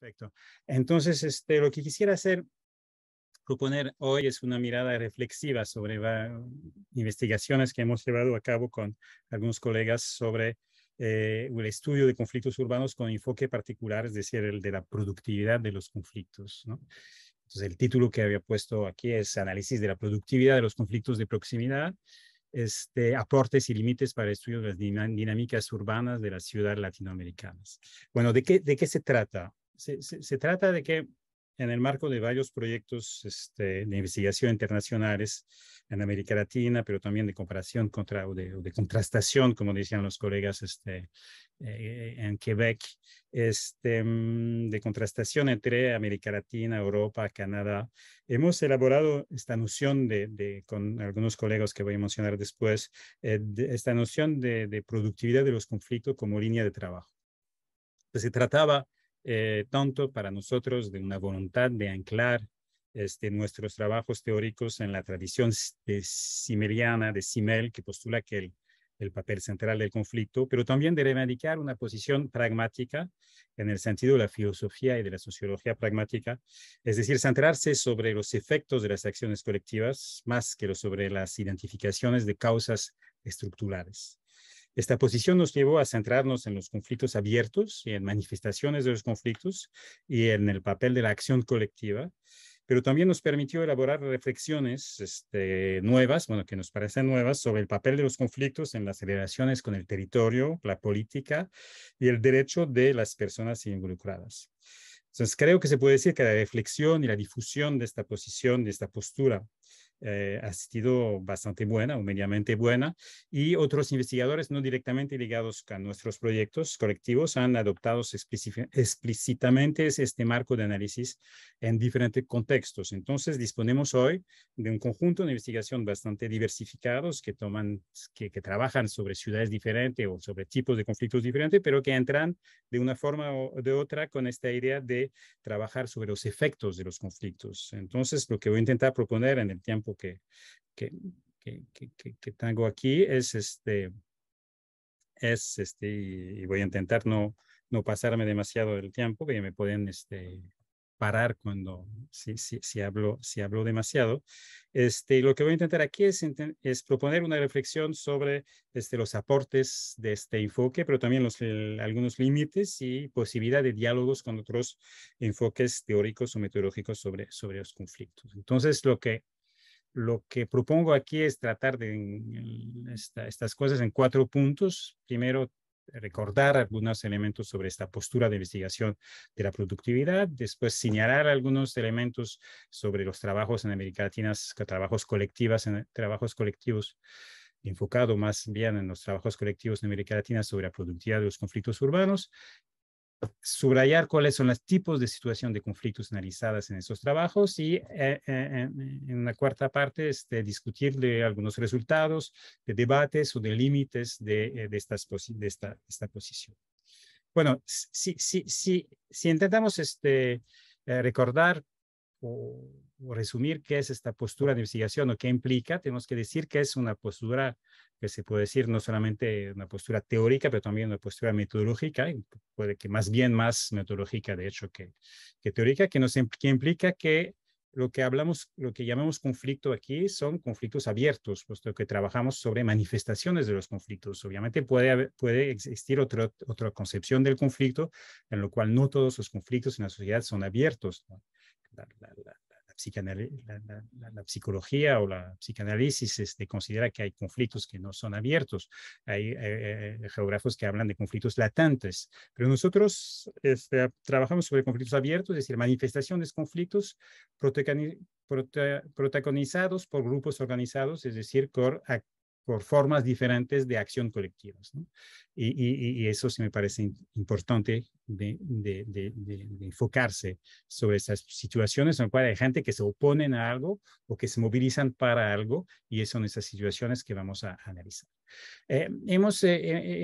Perfecto. Entonces, lo que quisiera proponer hoy es una mirada reflexiva sobre investigaciones que hemos llevado a cabo con algunos colegas sobre el estudio de conflictos urbanos con enfoque particular, es decir, el de la productividad de los conflictos, ¿no? Entonces, el título que había puesto aquí es Análisis de la productividad de los conflictos de proximidad, aportes y límites para el estudio de las dinámicas urbanas de las ciudades latinoamericanas. Bueno, ¿de qué se trata? Se trata de que en el marco de varios proyectos de investigación internacionales en América Latina, pero también de comparación o de contrastación, como decían los colegas en Quebec, de contrastación entre América Latina, Europa, Canadá. Hemos elaborado esta noción con algunos colegas que voy a mencionar después, esta noción de productividad de los conflictos como línea de trabajo. Pues se trataba tanto para nosotros de una voluntad de anclar nuestros trabajos teóricos en la tradición simeliana de Simmel, que postula que el papel central del conflicto, pero también de reivindicar una posición pragmática en el sentido de la filosofía y de la sociología pragmática, es decir, centrarse sobre los efectos de las acciones colectivas más que sobre las identificaciones de causas estructurales. Esta posición nos llevó a centrarnos en los conflictos abiertos y en manifestaciones de los conflictos y en el papel de la acción colectiva, pero también nos permitió elaborar reflexiones nuevas, bueno, que nos parecen nuevas, sobre el papel de los conflictos en las relaciones con el territorio, la política y el derecho de las personas involucradas. Entonces, creo que se puede decir que la reflexión y la difusión de esta posición, de esta postura, ha sido bastante buena o medianamente buena, y otros investigadores no directamente ligados a nuestros proyectos colectivos han adoptado explícitamente este marco de análisis en diferentes contextos. Entonces, disponemos hoy de un conjunto de investigación bastante diversificados que trabajan sobre ciudades diferentes o sobre tipos de conflictos diferentes, pero que entran de una forma o de otra con esta idea de trabajar sobre los efectos de los conflictos. Entonces, lo que voy a intentar proponer en el tiempo que tengo aquí y voy a intentar no pasarme demasiado del tiempo, que me pueden parar si hablo demasiado. Lo que voy a intentar aquí es proponer una reflexión sobre los aportes de este enfoque, pero también algunos límites y posibilidad de diálogos con otros enfoques teóricos o metodológicos sobre los conflictos. Entonces, lo que propongo aquí es tratar estas cosas en 4 puntos. Primero, recordar algunos elementos sobre esta postura de investigación de la productividad. Después, señalar algunos elementos sobre los trabajos en América Latina, trabajos colectivos, enfocado más bien en los trabajos colectivos en América Latina sobre la productividad de los conflictos urbanos. Subrayar cuáles son los tipos de situación de conflictos analizadas en estos trabajos y en una cuarta parte discutir de algunos resultados, de debates o de límites de esta posición. Bueno, si intentamos recordar o resumir qué es esta postura de investigación o qué implica, tenemos que decir que es una postura que se puede decir no solamente una postura teórica, pero también una postura metodológica, y puede que más bien más metodológica, de hecho, que teórica, que implica que lo que llamamos conflicto aquí son conflictos abiertos, puesto que trabajamos sobre manifestaciones de los conflictos. Obviamente puede existir otra concepción del conflicto, en lo cual no todos los conflictos en la sociedad son abiertos, ¿no? La psicología o la psicoanálisis considera que hay conflictos que no son abiertos. Hay geógrafos que hablan de conflictos latentes, pero nosotros trabajamos sobre conflictos abiertos, es decir, manifestaciones de conflictos protagonizados por grupos organizados, es decir, por formas diferentes de acción colectivas, ¿no? Y eso sí me parece importante de enfocarse sobre esas situaciones en las cuales hay gente que se oponen a algo o que se movilizan para algo, y son esas situaciones que vamos a analizar. Hemos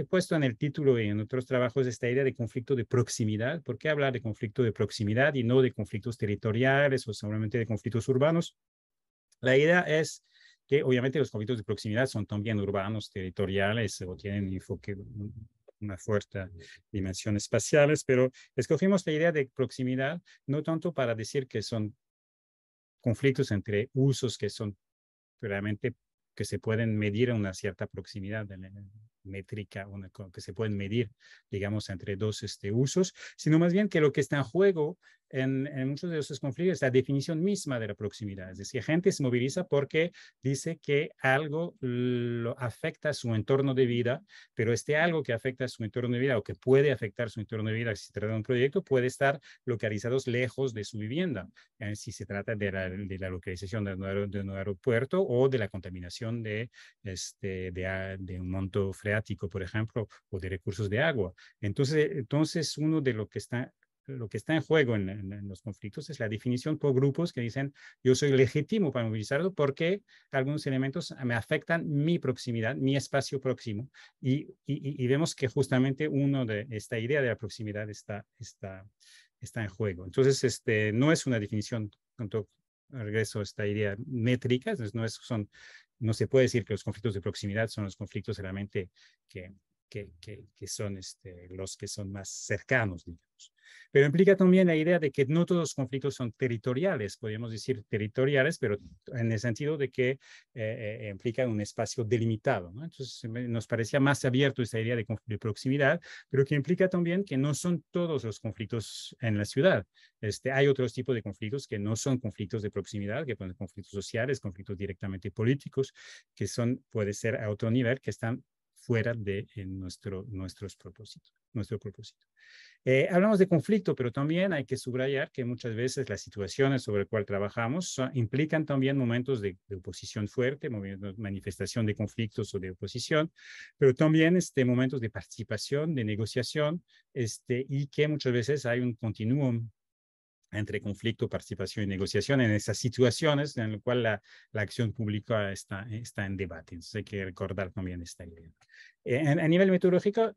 puesto en el título y en otros trabajos esta idea de conflicto de proximidad. ¿Por qué hablar de conflicto de proximidad y no de conflictos territoriales o solamente de conflictos urbanos? La idea es que obviamente los conflictos de proximidad son también urbanos, territoriales, o tienen enfoque una fuerte dimensión espaciales, pero escogimos la idea de proximidad no tanto para decir que son conflictos entre usos que son realmente que se pueden medir a una cierta proximidad de la métrica, que se pueden medir, digamos, entre dos usos, sino más bien que lo que está en juego en muchos de esos conflictos es la definición misma de la proximidad. Es decir, gente se moviliza porque dice que algo lo afecta a su entorno de vida, pero algo que afecta a su entorno de vida o que puede afectar su entorno de vida si se trata de un proyecto puede estar localizados lejos de su vivienda. Si se trata de la localización de un aeropuerto o de la contaminación de un manto freático, por ejemplo, o de recursos de agua. Entonces uno de lo que está en juego en los conflictos es la definición por grupos que dicen yo soy legítimo para movilizarlo porque algunos elementos me afectan mi proximidad, mi espacio próximo y vemos que justamente uno de esta idea de la proximidad está en juego. Entonces, no es una definición, regreso a esta idea métrica, no se puede decir que los conflictos de proximidad son los conflictos realmente que son los que son más cercanos, digamos. Pero implica también la idea de que no todos los conflictos son territoriales, podríamos decir territoriales, pero en el sentido de que implican un espacio delimitado, ¿no? Entonces nos parecía más abierto esta idea de proximidad, pero que implica también que no son todos los conflictos en la ciudad. Hay otros tipos de conflictos que no son conflictos de proximidad, que pueden ser conflictos sociales, conflictos directamente políticos, que puede ser a otro nivel, que están fuera de nuestro propósito. Hablamos de conflicto, pero también hay que subrayar que muchas veces las situaciones sobre las cuales trabajamos implican también momentos de oposición fuerte, manifestación de conflictos o de oposición, pero también momentos de participación, de negociación, y que muchas veces hay un continuum entre conflicto, participación y negociación en esas situaciones en las cuales la acción pública está en debate. Entonces hay que recordar también esta idea. A nivel metodológico,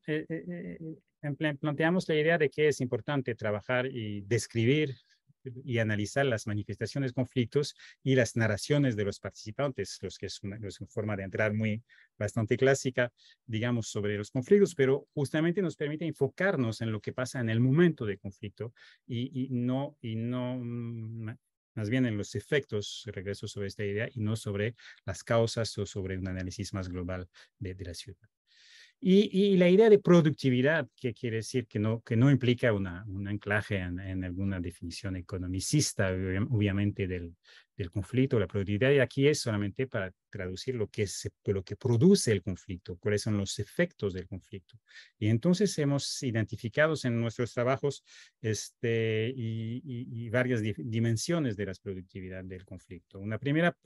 planteamos la idea de que es importante trabajar y describir y analizar las manifestaciones de conflictos y las narraciones de los participantes, que es una forma de entrar bastante clásica, digamos, sobre los conflictos, pero justamente nos permite enfocarnos en lo que pasa en el momento de conflicto y no más bien en los efectos, regreso sobre esta idea, y no sobre las causas o sobre un análisis más global de la ciudad. Y la idea de productividad, que quiere decir que no implica un anclaje en alguna definición economicista, obviamente, del conflicto, la productividad, y aquí es solamente para traducir lo que produce el conflicto, cuáles son los efectos del conflicto. Y entonces hemos identificado en nuestros trabajos y varias dimensiones de la productividad del conflicto. Una primera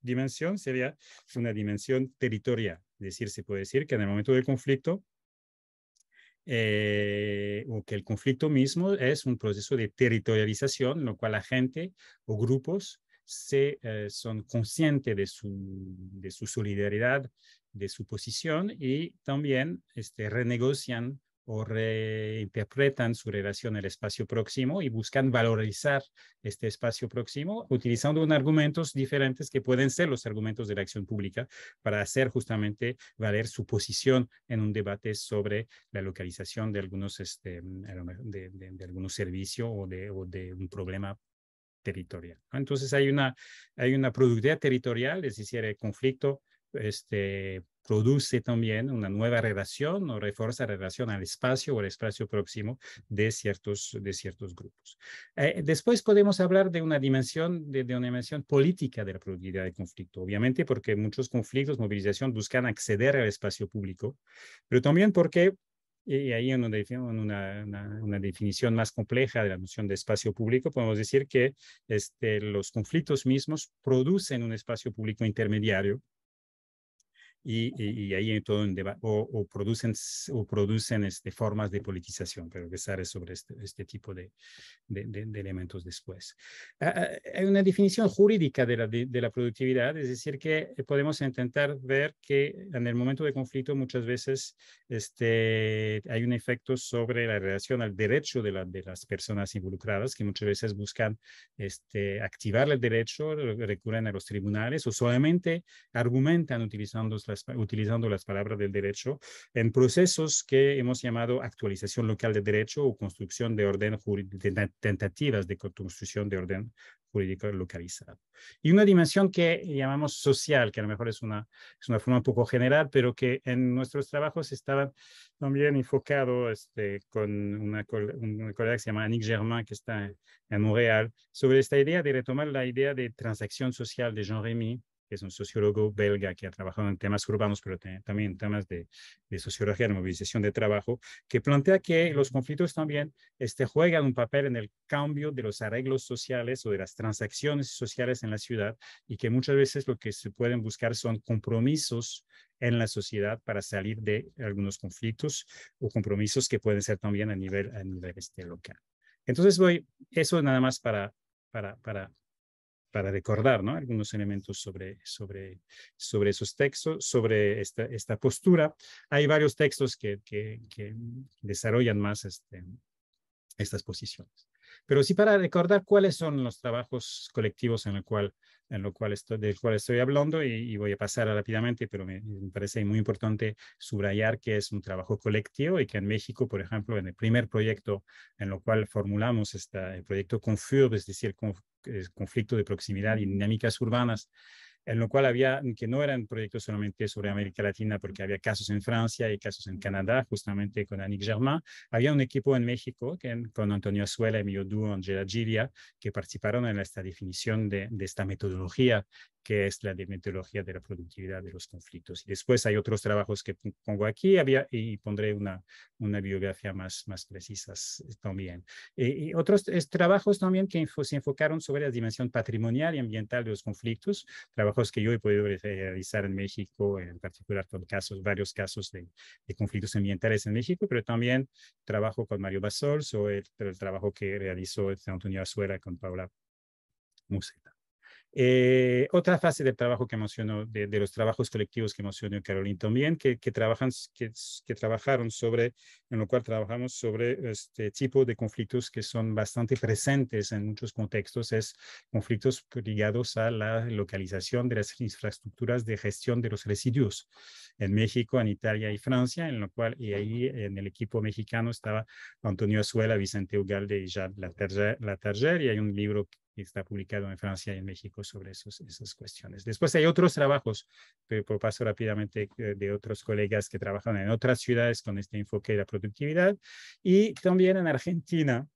dimensión sería una dimensión territorial. Es decir, se puede decir que en el momento del conflicto, o que el conflicto mismo es un proceso de territorialización, en lo cual la gente o grupos son conscientes de su solidaridad, de su posición y también renegocian o reinterpretan su relación al espacio próximo y buscan valorizar este espacio próximo utilizando argumentos diferentes que pueden ser los argumentos de la acción pública para hacer justamente valer su posición en un debate sobre la localización de algunos, de algunos servicios o de un problema territorial. Entonces hay una productividad territorial, es decir, el conflicto produce también una nueva relación o refuerza la relación al espacio o al espacio próximo de ciertos grupos. Después podemos hablar de una dimensión política de la productividad del conflicto, obviamente porque muchos conflictos, movilización, buscan acceder al espacio público, pero también porque y ahí en una definición más compleja de la noción de espacio público, podemos decir que los conflictos mismos producen un espacio público intermediario y ahí hay todo un debate, o producen formas de politización, pero empezaré sobre este tipo de elementos después. Hay una definición jurídica de la productividad, es decir, que podemos intentar ver que en el momento de conflicto muchas veces hay un efecto sobre la relación al derecho de las personas involucradas, que muchas veces buscan activar el derecho, recurren a los tribunales o solamente argumentan utilizando utilizando las palabras del derecho, en procesos que hemos llamado actualización local del derecho o construcción de orden jurídico, tentativas de construcción de orden jurídico localizado. Y una dimensión que llamamos social, que a lo mejor es una forma un poco general, pero que en nuestros trabajos estaba también enfocado con una colega que se llama Annick Germain, que está en Montreal, sobre esta idea de retomar la idea de transacción social de Jean Remy, que es un sociólogo belga que ha trabajado en temas urbanos, pero también en temas de sociología, de movilización de trabajo, que plantea que los conflictos también juegan un papel en el cambio de los arreglos sociales o de las transacciones sociales en la ciudad y que muchas veces lo que se pueden buscar son compromisos en la sociedad para salir de algunos conflictos o compromisos que pueden ser también a nivel local. Entonces eso nada más para recordar, ¿no? Algunos elementos sobre esos textos, sobre esta postura. Hay varios textos que desarrollan más estas posiciones. Pero sí para recordar cuáles son los trabajos colectivos del cual estoy hablando y voy a pasar rápidamente, pero me parece muy importante subrayar que es un trabajo colectivo y que en México, por ejemplo, en el primer proyecto en el cual formulamos el proyecto CONFURB, es decir, conflicto de proximidad y dinámicas urbanas, en lo cual que no eran proyectos solamente sobre América Latina, porque había casos en Francia y casos en Canadá, justamente con Annick Germain. Había un equipo en México con Antonio Azuela, Emilio Dúo, Angela Giria, que participaron en esta definición de esta metodología, que es la de metodología de la productividad de los conflictos. Y después hay otros trabajos que pongo aquí y pondré una biografía más precisas también. Y otros trabajos también que se enfocaron sobre la dimensión patrimonial y ambiental de los conflictos, trabajos que yo he podido realizar en México, en particular con varios casos de conflictos ambientales en México, pero también trabajo con Mario Basols o el trabajo que realizó Antonio Azuela con Paula Museta. Otra fase del trabajo que mencionó, de los trabajos colectivos que mencionó Caroline también, que trabajaron sobre, en lo cual trabajamos sobre este tipo de conflictos que son bastante presentes en muchos contextos, es conflictos ligados a la localización de las infraestructuras de gestión de los residuos en México, en Italia y Francia, en lo cual, y ahí en el equipo mexicano estaba Antonio Azuela, Vicente Ugalde y Jacques Latarger, y hay un libro que está publicado en Francia y en México sobre esas cuestiones. Después hay otros trabajos, pero paso rápidamente, de otros colegas que trabajan en otras ciudades con este enfoque de la productividad, y también en Argentina.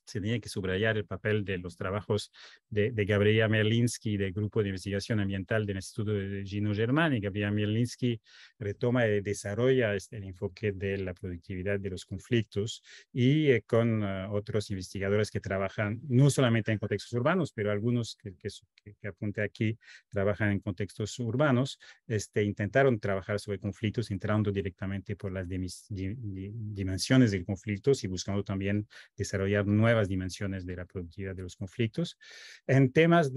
Se tenía que subrayar el papel de los trabajos de Gabriela Merlinsky del Grupo de Investigación Ambiental del Instituto de Gino Germani. Gabriela Merlinsky retoma y desarrolla el enfoque de la productividad de los conflictos y con otros investigadores que trabajan no solamente en contextos urbanos, pero algunos que apunté aquí trabajan en contextos urbanos, intentaron trabajar sobre conflictos entrando directamente por las dimensiones de conflictos y buscando también desarrollar nuevas dimensiones de la productividad de los conflictos, en temas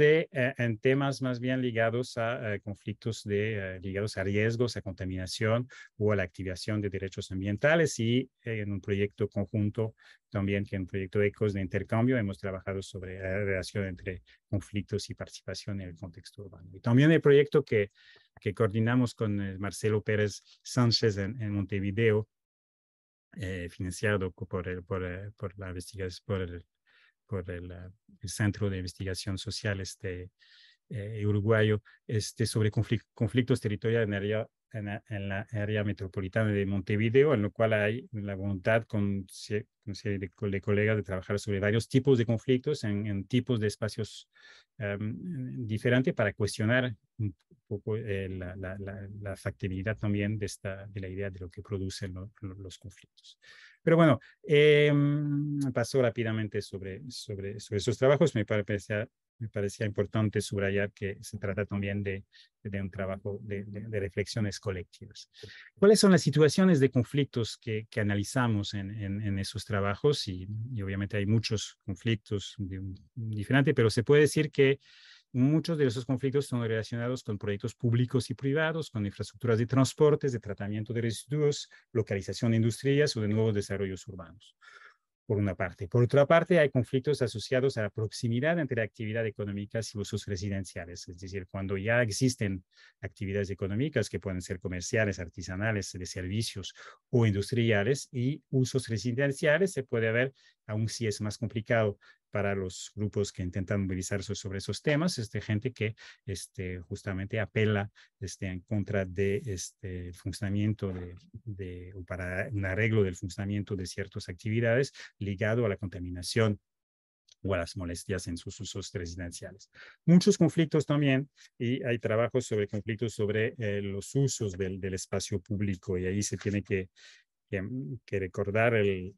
más bien ligados a conflictos ligados a riesgos, a contaminación o a la activación de derechos ambientales, y en un proyecto conjunto también, que en un proyecto ECOS de intercambio, hemos trabajado sobre la relación entre conflictos y participación en el contexto urbano. Y también el proyecto que coordinamos con Marcelo Pérez Sánchez en Montevideo, financiado por el Centro de Investigación Social uruguayo, sobre conflictos territoriales en la área metropolitana de Montevideo, en lo cual hay la voluntad con serie de colegas de trabajar sobre varios tipos de conflictos en tipos de espacios diferentes, para cuestionar un poco la factibilidad también de la idea de lo que producen los conflictos. Pero bueno, paso rápidamente sobre esos trabajos. Me parecía importante subrayar que se trata también de un trabajo de reflexiones colectivas. ¿Cuáles son las situaciones de conflictos que analizamos en esos trabajos? Y obviamente hay muchos conflictos diferentes, pero se puede decir que muchos de esos conflictos son relacionados con proyectos públicos y privados, con infraestructuras de transportes, de tratamiento de residuos, localización de industrias o de nuevos desarrollos urbanos. por una parte. Por otra parte, hay conflictos asociados a la proximidad entre actividades económicas y usos residenciales, es decir, cuando ya existen actividades económicas que pueden ser comerciales, artesanales, de servicios o industriales y usos residenciales, se puede ver, aún si es más complicado para los grupos que intentan movilizarse sobre esos temas, gente que justamente apela en contra de funcionamiento o para un arreglo del funcionamiento de ciertas actividades ligado a la contaminación o a las molestias en sus usos residenciales. Muchos conflictos también, y hay trabajos sobre conflictos sobre los usos del espacio público, y ahí se tiene que recordar el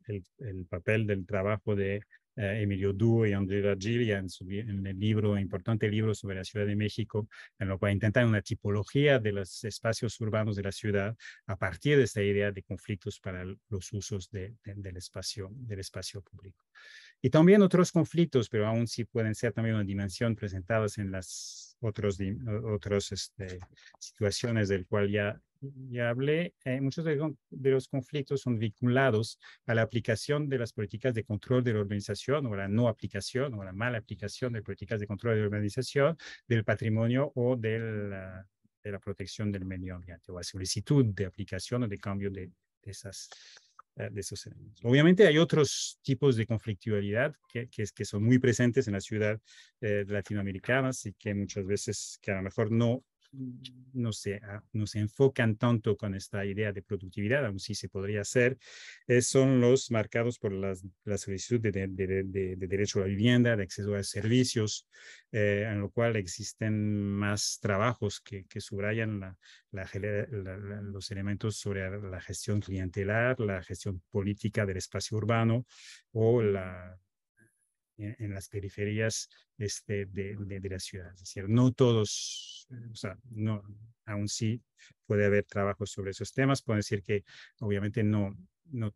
papel del trabajo de Emilio Dúo y André Ragilia en el libro, importante libro sobre la Ciudad de México, en lo cual intentan una tipología de los espacios urbanos de la ciudad a partir de esta idea de conflictos para los usos del espacio público. Y también otros conflictos, pero aún sí pueden ser también una dimensión presentadas en las otras situaciones del cual ya hablé. Muchos de los conflictos son vinculados a la aplicación de las políticas de control de la urbanización o la no aplicación o la mala aplicación de políticas de control de la urbanización, del patrimonio o de la protección del medio ambiente o la solicitud de aplicación o de cambio de esos elementos. Obviamente hay otros tipos de conflictividad que son muy presentes en la ciudad latinoamericanas y que muchas veces que a lo mejor no se enfocan tanto con esta idea de productividad, aún sí se podría hacer, son los marcados por la solicitud de derecho a la vivienda, de acceso a servicios, en lo cual existen más trabajos que subrayan los elementos sobre la gestión clientelar, la gestión política del espacio urbano o en las periferias de la ciudad. Es decir, no todos, o sea, no, aún sí puede haber trabajos sobre esos temas. Puedo decir que obviamente no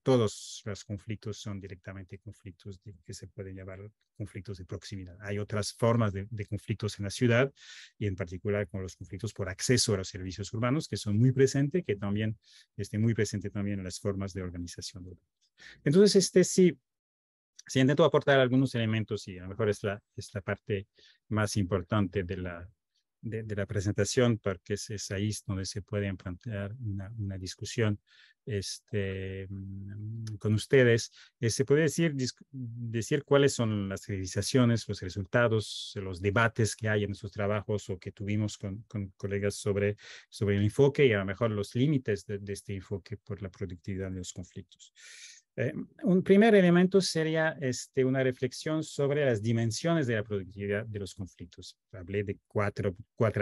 todos los conflictos son directamente conflictos que se pueden llamar conflictos de proximidad. Hay otras formas de conflictos en la ciudad y en particular con los conflictos por acceso a los servicios urbanos que son muy presentes, que también muy presente también en las formas de organización urbana. Entonces, sí, intento aportar algunos elementos y a lo mejor es la parte más importante de la presentación, porque es ahí donde se puede plantear una discusión con ustedes. Se puede decir cuáles son las realizaciones, los resultados, los debates que hay en nuestros trabajos o que tuvimos con colegas sobre el enfoque y a lo mejor los límites de este enfoque por la productividad de los conflictos. Un primer elemento sería una reflexión sobre las dimensiones de la productividad de los conflictos. Hablé de cuatro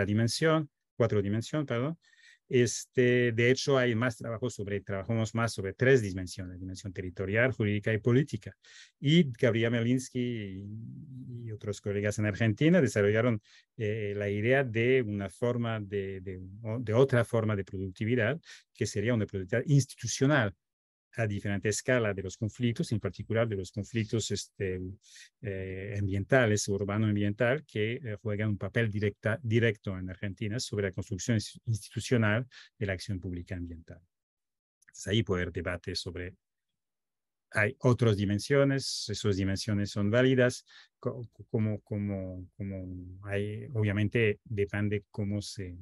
dimensiones, perdón. De hecho, hay más trabajamos más sobre tres dimensiones: dimensión territorial, jurídica y política. Y Gabriel Melinsky y otros colegas en Argentina desarrollaron la idea de una forma de otra forma de productividad, que sería una productividad institucional a diferente escala de los conflictos, en particular de los conflictos ambientales, urbano-ambiental, que juegan un papel directo en Argentina sobre la construcción institucional de la acción pública ambiental. Entonces, ahí puede haber debate sobre, hay otras dimensiones, esas dimensiones son válidas, como hay, obviamente depende cómo se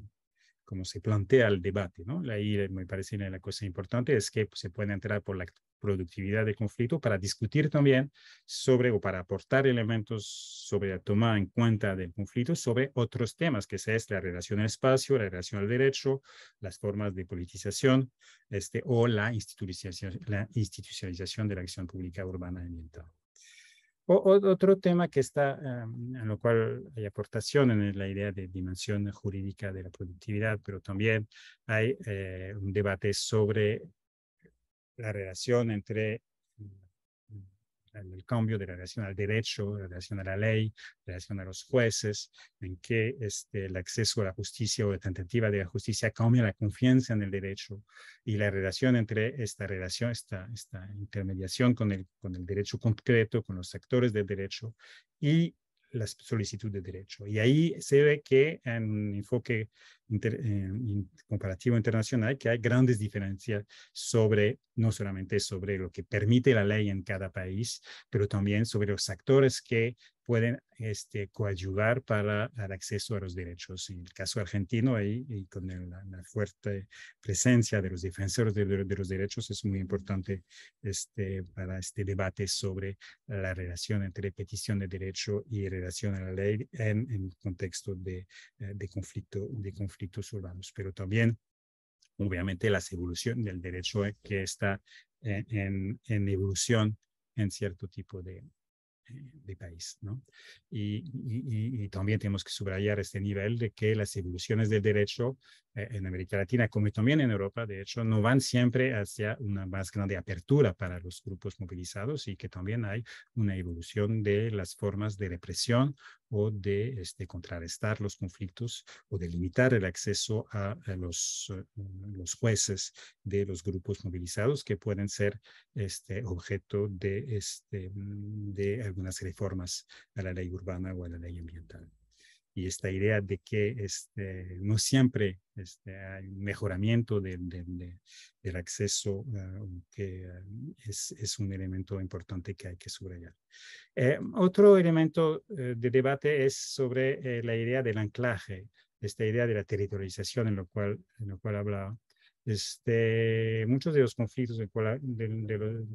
plantea el debate, ¿no? Ahí me parece la cosa importante es que se puede entrar por la productividad del conflicto para discutir también sobre o para aportar elementos sobre la toma en cuenta del conflicto sobre otros temas, que es la relación al espacio, la relación al derecho, las formas de politización o la institucionalización de la acción pública urbana ambiental. Otro tema que está, en lo cual hay aportación en la idea de dimensión jurídica de la productividad, pero también hay un debate sobre la relación entre el cambio de la relación al derecho, la relación a la ley, la relación a los jueces, en que el acceso a la justicia o la tentativa de la justicia cambia la confianza en el derecho y la relación entre esta intermediación con el derecho concreto, con los actores del derecho y la solicitud de derecho. Y ahí se ve que en un enfoque comparativo internacional que hay grandes diferencias sobre, no solamente sobre lo que permite la ley en cada país, pero también sobre los actores que pueden coadyuvar para el acceso a los derechos. En el caso argentino, ahí, y con la fuerte presencia de los defensores de los derechos, es muy importante para este debate sobre la relación entre petición de derecho y relación a la ley en el contexto de conflictos urbanos. Pero también, obviamente, la evolución del derecho que está en evolución en cierto tipo de país, ¿no? Y también tenemos que subrayar este nivel de que las evoluciones del derecho en América Latina, como también en Europa, de hecho, no van siempre hacia una más grande apertura para los grupos movilizados y que también hay una evolución de las formas de represión o de contrarrestar los conflictos o de limitar el acceso a los jueces de los grupos movilizados que pueden ser objeto de algunas reformas a la ley urbana o a la ley ambiental. Y esta idea de que no siempre hay un mejoramiento del acceso, que es un elemento importante que hay que subrayar. Otro elemento de debate es sobre la idea del anclaje, esta idea de la territorialización en lo cual hablaba. Muchos de los conflictos de los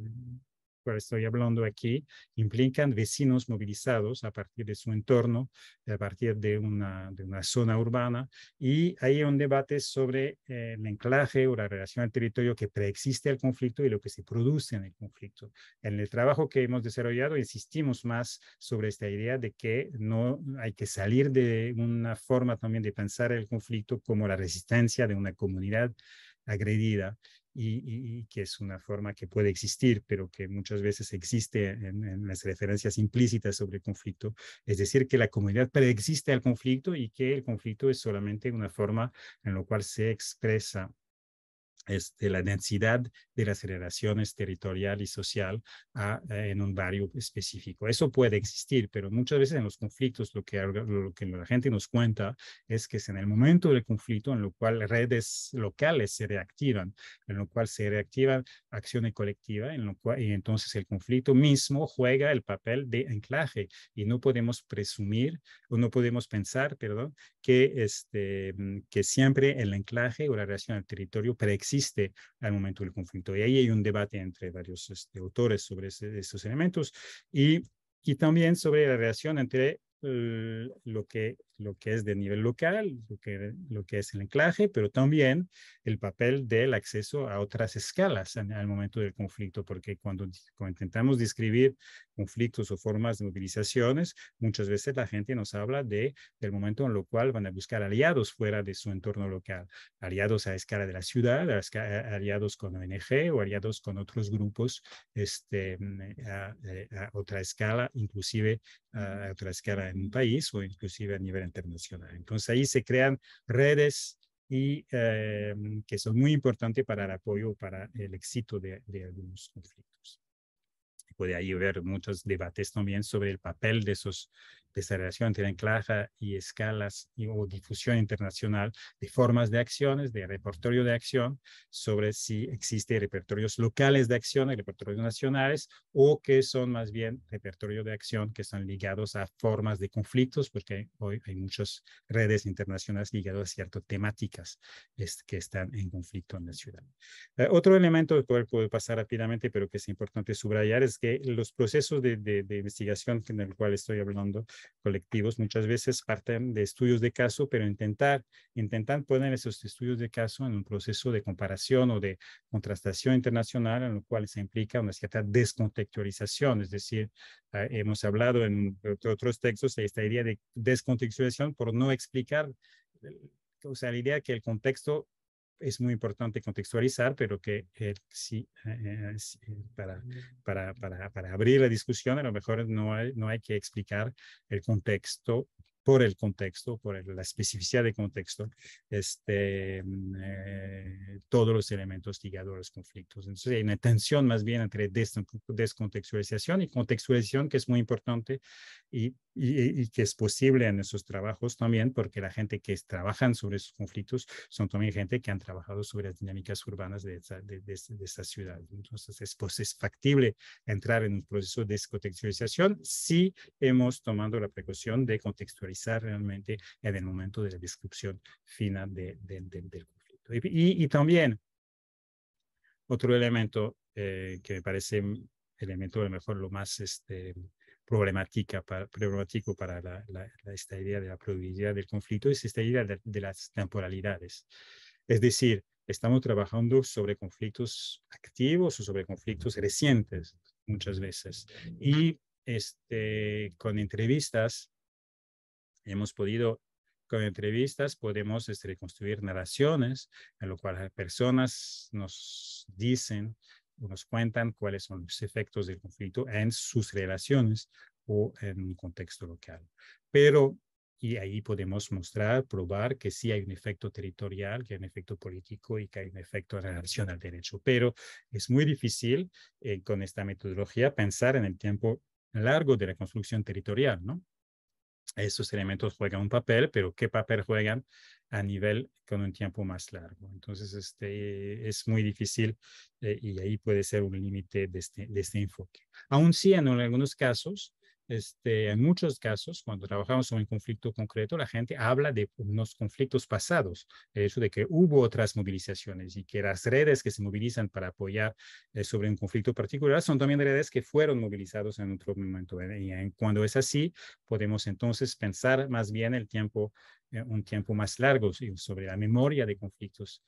cual estoy hablando aquí implican vecinos movilizados a partir de su entorno, a partir de una zona urbana, y hay un debate sobre el anclaje o la relación al territorio que preexiste al conflicto y lo que se produce en el conflicto. En el trabajo que hemos desarrollado insistimos más sobre esta idea de que no hay que salir de una forma también de pensar el conflicto como la resistencia de una comunidad agredida, y que es una forma que puede existir, pero que muchas veces existe en las referencias implícitas sobre el conflicto. Es decir, que la comunidad preexiste al conflicto y que el conflicto es solamente una forma en la cual se expresa la densidad de las relaciones territorial y social en un barrio específico. Eso puede existir, pero muchas veces en los conflictos lo que la gente nos cuenta es que es en el momento del conflicto en lo cual redes locales se reactivan, en lo cual se reactiva acción colectiva, y entonces el conflicto mismo juega el papel de anclaje y no podemos presumir o no podemos pensar, perdón, que siempre el anclaje o la relación al territorio preexiste al momento del conflicto. Y ahí hay un debate entre varios autores sobre estos elementos y también sobre la relación entre lo que es de nivel local, lo que es el anclaje, pero también el papel del acceso a otras escalas al momento del conflicto, porque cuando intentamos describir conflictos o formas de movilizaciones, muchas veces la gente nos habla del momento en el cual van a buscar aliados fuera de su entorno local, aliados a escala de la ciudad, aliados con ONG o aliados con otros grupos a otra escala, inclusive a otra escala en un país o inclusive a nivel internacional. Entonces ahí se crean redes y que son muy importantes para el apoyo, para el éxito de algunos conflictos. Puede ahí haber muchos debates también sobre el papel de esa relación entre anclaje y escalas o difusión internacional de formas de acciones, de repertorio de acción, sobre si existen repertorios locales de acción y repertorios nacionales, o que son más bien repertorios de acción que están ligados a formas de conflictos, porque hoy hay muchas redes internacionales ligadas a ciertas temáticas que están en conflicto en la ciudad. Otro elemento del cual puedo pasar rápidamente, pero que es importante subrayar, es que los procesos de investigación en el cual estoy hablando, colectivos, muchas veces parten de estudios de caso, pero intentan poner esos estudios de caso en un proceso de comparación o de contrastación internacional, en lo cual se implica una cierta descontextualización, es decir, hemos hablado en otros textos de esta idea de descontextualización por no explicar, o sea, la idea que el contexto es muy importante contextualizar, pero que sí, para abrir la discusión, a lo mejor no hay que explicar el contexto, por la especificidad del contexto, todos los elementos ligados a los conflictos. Entonces hay una tensión más bien entre descontextualización y contextualización, que es muy importante, y y que es posible en esos trabajos también, porque la gente que trabajan sobre esos conflictos son también gente que han trabajado sobre las dinámicas urbanas de esta ciudad. Entonces, es factible entrar en un proceso de descontextualización si hemos tomado la precaución de contextualizar realmente en el momento de la descripción final del conflicto. Y también otro elemento que me parece elemento a lo mejor lo más problemático para esta idea de la probabilidad del conflicto es esta idea de las temporalidades. Es decir, estamos trabajando sobre conflictos activos o sobre conflictos recientes muchas veces. Y con entrevistas hemos podido, con entrevistas podemos reconstruir narraciones en lo cual las personas nos dicen o nos cuentan cuáles son los efectos del conflicto en sus relaciones o en un contexto local. Pero, y ahí podemos mostrar, probar que sí hay un efecto territorial, que hay un efecto político y que hay un efecto en relación al derecho. Pero es muy difícil con esta metodología pensar en el tiempo largo de la construcción territorial, ¿no? Estos elementos juegan un papel, pero ¿qué papel juegan a nivel con un tiempo más largo? Entonces, es muy difícil y ahí puede ser un límite de este enfoque. Aún sí, en algunos casos, en muchos casos, cuando trabajamos en un conflicto concreto, la gente habla de unos conflictos pasados, el hecho de que hubo otras movilizaciones y que las redes que se movilizan para apoyar sobre un conflicto particular son también redes que fueron movilizados en otro momento. Y cuando es así, podemos entonces pensar más bien un tiempo más largo sobre la memoria de conflictos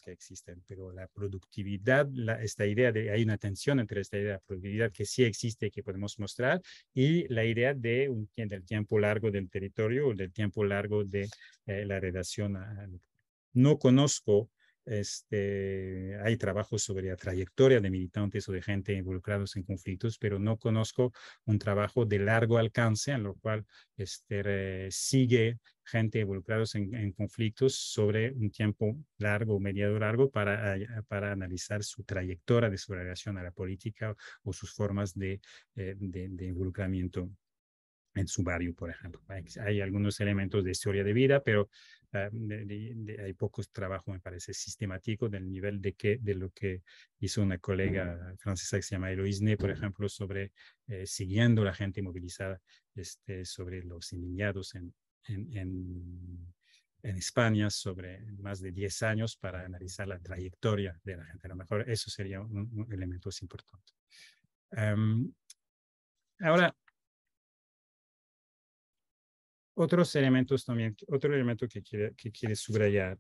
que existen, pero la productividad, esta idea de, hay una tensión entre esta idea de productividad que sí existe y que podemos mostrar y la idea del tiempo largo del territorio o del tiempo largo de la relación. No conozco hay trabajos sobre la trayectoria de militantes o de gente involucrados en conflictos, pero no conozco un trabajo de largo alcance en lo cual sigue gente involucrados en conflictos sobre un tiempo largo o mediado largo para analizar su trayectoria de su relación a la política o sus formas de involucramiento en su barrio, por ejemplo. Hay algunos elementos de historia de vida, pero hay pocos trabajos, me parece, sistemático del nivel de lo que hizo una colega francesa que se llama Eloise Ney, por ejemplo, sobre siguiendo la gente movilizada sobre los indignados en España sobre más de 10 años para analizar la trayectoria de la gente. A lo mejor eso sería un elemento importante. Ahora, otros elementos también, otro elemento que quiero subrayar,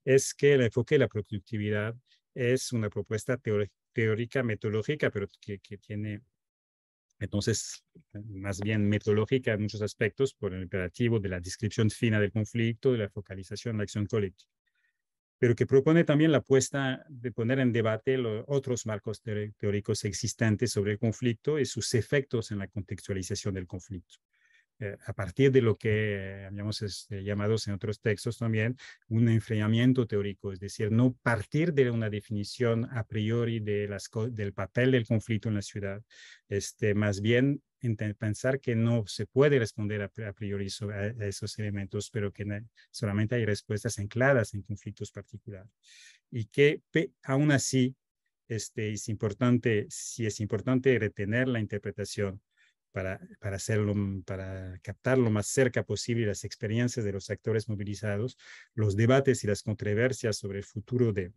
es que el enfoque de la productividad es una propuesta teórica, metodológica, pero que tiene, entonces, más bien metodológica en muchos aspectos por el imperativo de la descripción fina del conflicto, de la focalización en la acción colectiva, pero que propone también la apuesta de poner en debate los otros marcos teóricos existentes sobre el conflicto y sus efectos en la contextualización del conflicto. A partir de lo que habíamos llamado en otros textos también un enfriamiento teórico, es decir, no partir de una definición a priori del papel del conflicto en la ciudad, más bien pensar que no se puede responder a priori a esos elementos, pero que solamente hay respuestas ancladas en conflictos particulares. Y que aún así es importante, si es importante retener la interpretación para captar lo más cerca posible las experiencias de los actores movilizados, los debates y las controversias sobre el futuro de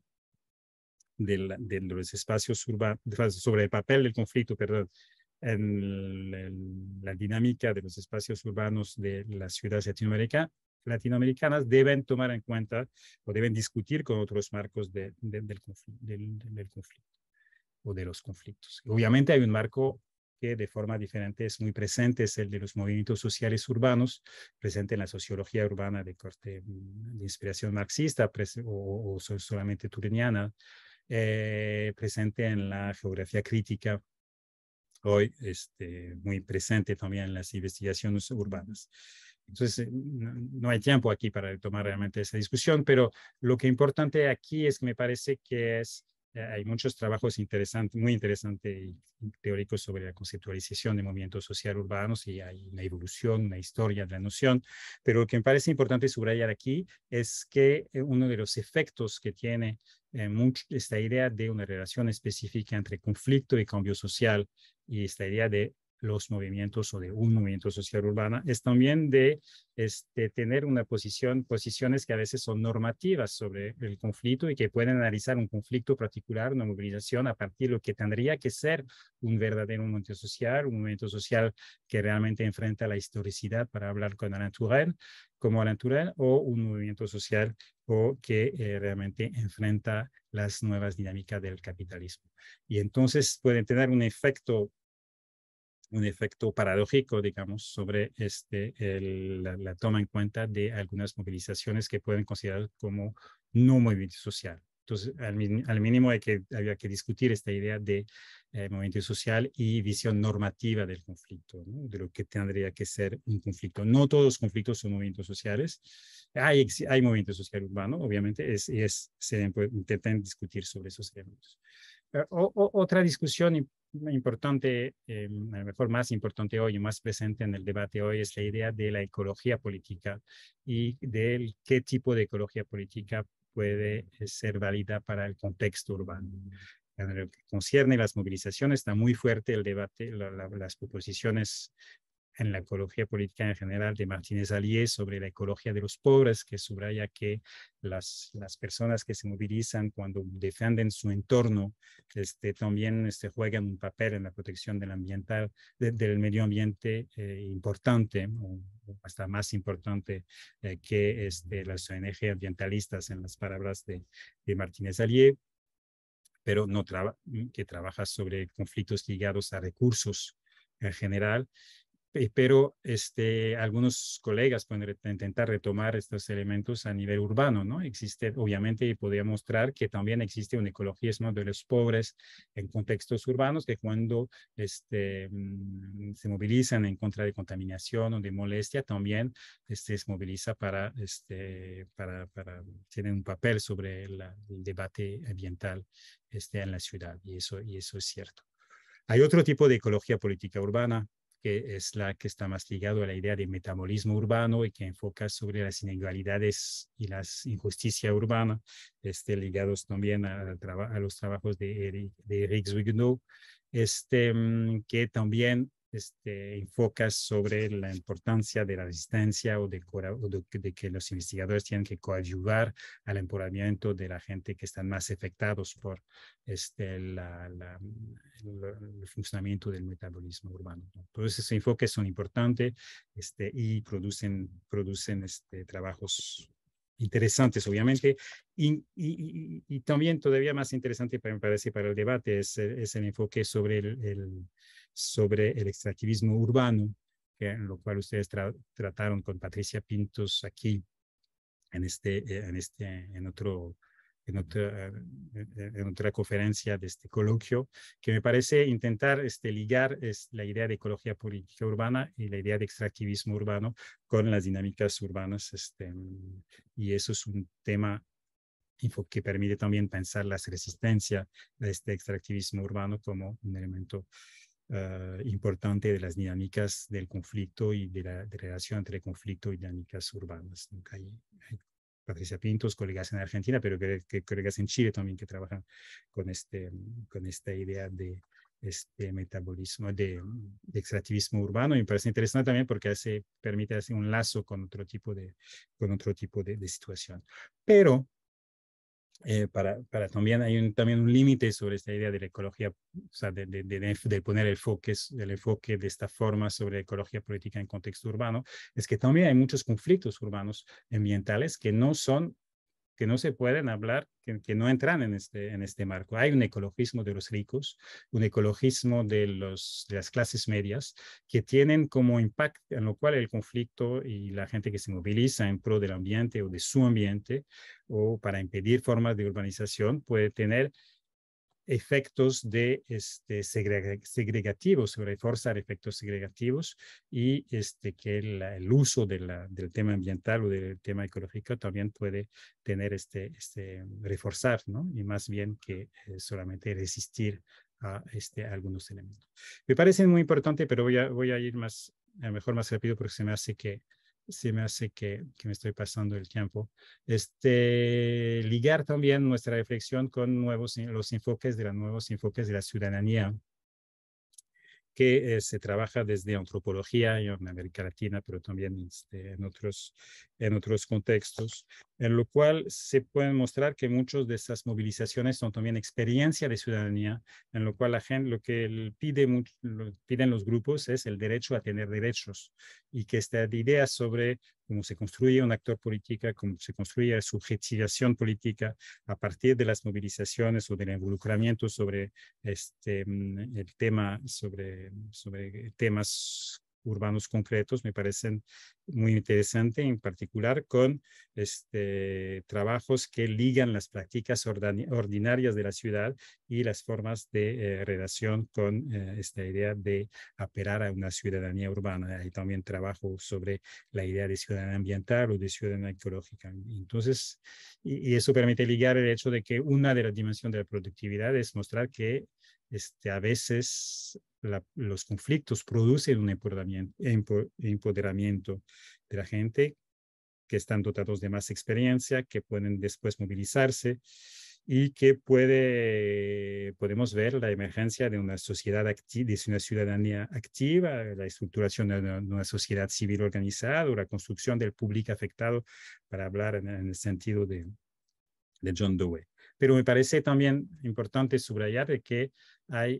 los espacios urbanos, sobre el papel del conflicto, perdón, en la dinámica de los espacios urbanos de las ciudades latinoamericanas deben tomar en cuenta o deben discutir con otros marcos del conflicto o de los conflictos. Obviamente hay un marco que de forma diferente es muy presente, es el de los movimientos sociales urbanos, presente en la sociología urbana de corte de inspiración marxista o solamente tureniana, presente en la geografía crítica, hoy muy presente también en las investigaciones urbanas. Entonces, no hay tiempo aquí para tomar realmente esa discusión, pero lo que es importante aquí es que me parece que es hay muchos trabajos interesantes, muy interesantes y teóricos sobre la conceptualización de movimientos sociales urbanos y hay una evolución, una historia de la noción, pero lo que me parece importante subrayar aquí es que uno de los efectos que tiene esta idea de una relación específica entre conflicto y cambio social y esta idea de los movimientos o de un movimiento social urbano es también de tener una posiciones que a veces son normativas sobre el conflicto y que pueden analizar un conflicto particular, una movilización a partir de lo que tendría que ser un verdadero un movimiento social que realmente enfrenta la historicidad para hablar con Alain Touraine, como Alain Touraine, o un movimiento social o que realmente enfrenta las nuevas dinámicas del capitalismo. Y entonces pueden tener un efecto paradójico, digamos, sobre la toma en cuenta de algunas movilizaciones que pueden considerar como no movimiento social. Entonces, al mínimo había que discutir esta idea de movimiento social y visión normativa del conflicto, ¿no? De lo que tendría que ser un conflicto. No todos los conflictos son movimientos sociales. Hay movimiento social urbano, obviamente, se intentan discutir sobre esos elementos. Otra discusión importante, a lo mejor más importante hoy, más presente en el debate hoy, es la idea de la ecología política y de qué tipo de ecología política puede ser válida para el contexto urbano. En lo que concierne las movilizaciones, está muy fuerte el debate, las proposiciones en la ecología política en general de Martínez Alier sobre la ecología de los pobres, que subraya que las personas que se movilizan cuando defienden su entorno también juegan un papel en la protección del medio ambiente importante, o hasta más importante que las ONG ambientalistas, en las palabras de Martínez Alier, pero no que trabaja sobre conflictos ligados a recursos en general. Pero algunos colegas pueden intentar retomar estos elementos a nivel urbano, ¿no? Existe, obviamente, y podría mostrar que también existe un ecologismo de los pobres en contextos urbanos que cuando se movilizan en contra de contaminación o de molestia, también se moviliza tienen un papel sobre el debate ambiental en la ciudad, y eso es cierto. Hay otro tipo de ecología política urbana, que es la que está más ligado a la idea de metabolismo urbano y que enfoca sobre las inegalidades y las injusticias urbanas, ligados también a los trabajos de Eric Zuignot, que también enfoca sobre la importancia de la resistencia o de que los investigadores tienen que coadyuvar al empoderamiento de la gente que están más afectados por el funcionamiento del metabolismo urbano, ¿no? Todos esos enfoques son importantes y producen trabajos interesantes, obviamente, y también todavía más interesante, me parece, para el debate es el enfoque sobre el extractivismo urbano, en lo cual ustedes trataron con Patricia Pintos aquí en otra conferencia de este coloquio, que me parece intentar ligar la idea de ecología política urbana y la idea de extractivismo urbano con las dinámicas urbanas, y eso es un tema que permite también pensar la resistencia de este extractivismo urbano como un elemento importante de las dinámicas del conflicto y de la relación entre conflicto y dinámicas urbanas. Hay Patricia Pintos, colegas en Argentina, pero colegas en Chile también que trabajan con esta idea de metabolismo, de extractivismo urbano. Y me parece interesante también porque permite hacer un lazo con otro tipo de situación. Pero también hay también un límite sobre esta idea de la ecología, o sea, de poner el enfoque de esta forma sobre ecología política en contexto urbano, es que también hay muchos conflictos urbanos ambientales que no se pueden hablar, que no entran en este marco. Hay un ecologismo de los ricos, un ecologismo de las clases medias, que tienen como impacto, en lo cual el conflicto y la gente que se moviliza en pro del ambiente o de su ambiente, o para impedir formas de urbanización, puede tener efectos de segregativos, reforzar efectos segregativos y que el uso del tema ambiental o del tema ecológico también puede tener reforzar, ¿no? Y más bien que solamente resistir a algunos elementos. Me parece muy importante, pero voy a ir más, a lo mejor más rápido porque se me hace que me estoy pasando el tiempo. Ligar también nuestra reflexión con los enfoques de los nuevos enfoques de la ciudadanía que se trabaja desde antropología en América Latina, pero también en otros contextos, en lo cual se pueden mostrar que muchas de esas movilizaciones son también experiencia de ciudadanía, en lo cual la gente, lo que piden los grupos es el derecho a tener derechos y que esta idea sobre cómo se construye un actor político, cómo se construye subjetivación política a partir de las movilizaciones o del involucramiento sobre el tema, sobre temas urbanos concretos, me parecen muy interesantes, en particular con trabajos que ligan las prácticas ordinarias de la ciudad y las formas de relación con esta idea de apelar a una ciudadanía urbana. Hay también trabajo sobre la idea de ciudadanía ambiental o de ciudadanía ecológica. Entonces, y eso permite ligar el hecho de que una de las dimensiones de la productividad es mostrar que a veces los conflictos producen un empoderamiento de la gente que están dotados de más experiencia, que pueden después movilizarse y que podemos ver la emergencia de una sociedad activa, de una ciudadanía activa, la estructuración de una sociedad civil organizada o la construcción del público afectado, para hablar en el sentido de John Dewey. Pero me parece también importante subrayar de que hay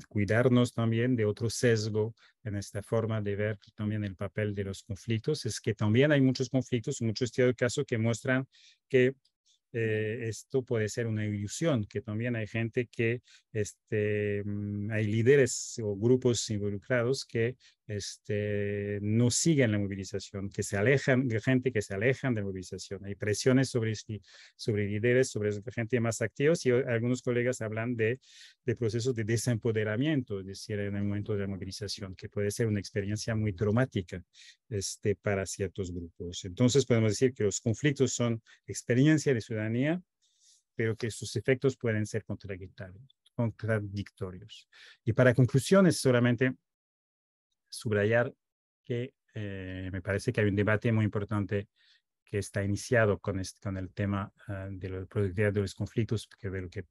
cuidarnos también de otro sesgo en esta forma de ver también el papel de los conflictos. Es que también hay muchos conflictos, muchos estudios de caso que muestran que esto puede ser una ilusión, que también hay gente que, hay líderes o grupos involucrados que no siguen la movilización, que se alejan, de gente que se alejan de la movilización. Hay presiones sobre líderes, sobre gente más activos y algunos colegas hablan de procesos de desempoderamiento, es decir, en el momento de la movilización, que puede ser una experiencia muy traumática para ciertos grupos. Entonces podemos decir que los conflictos son experiencia de ciudadanía, pero que sus efectos pueden ser contradictorios. Y para conclusiones, solamente subrayar que me parece que hay un debate muy importante que está iniciado con el tema de la productividad de los conflictos,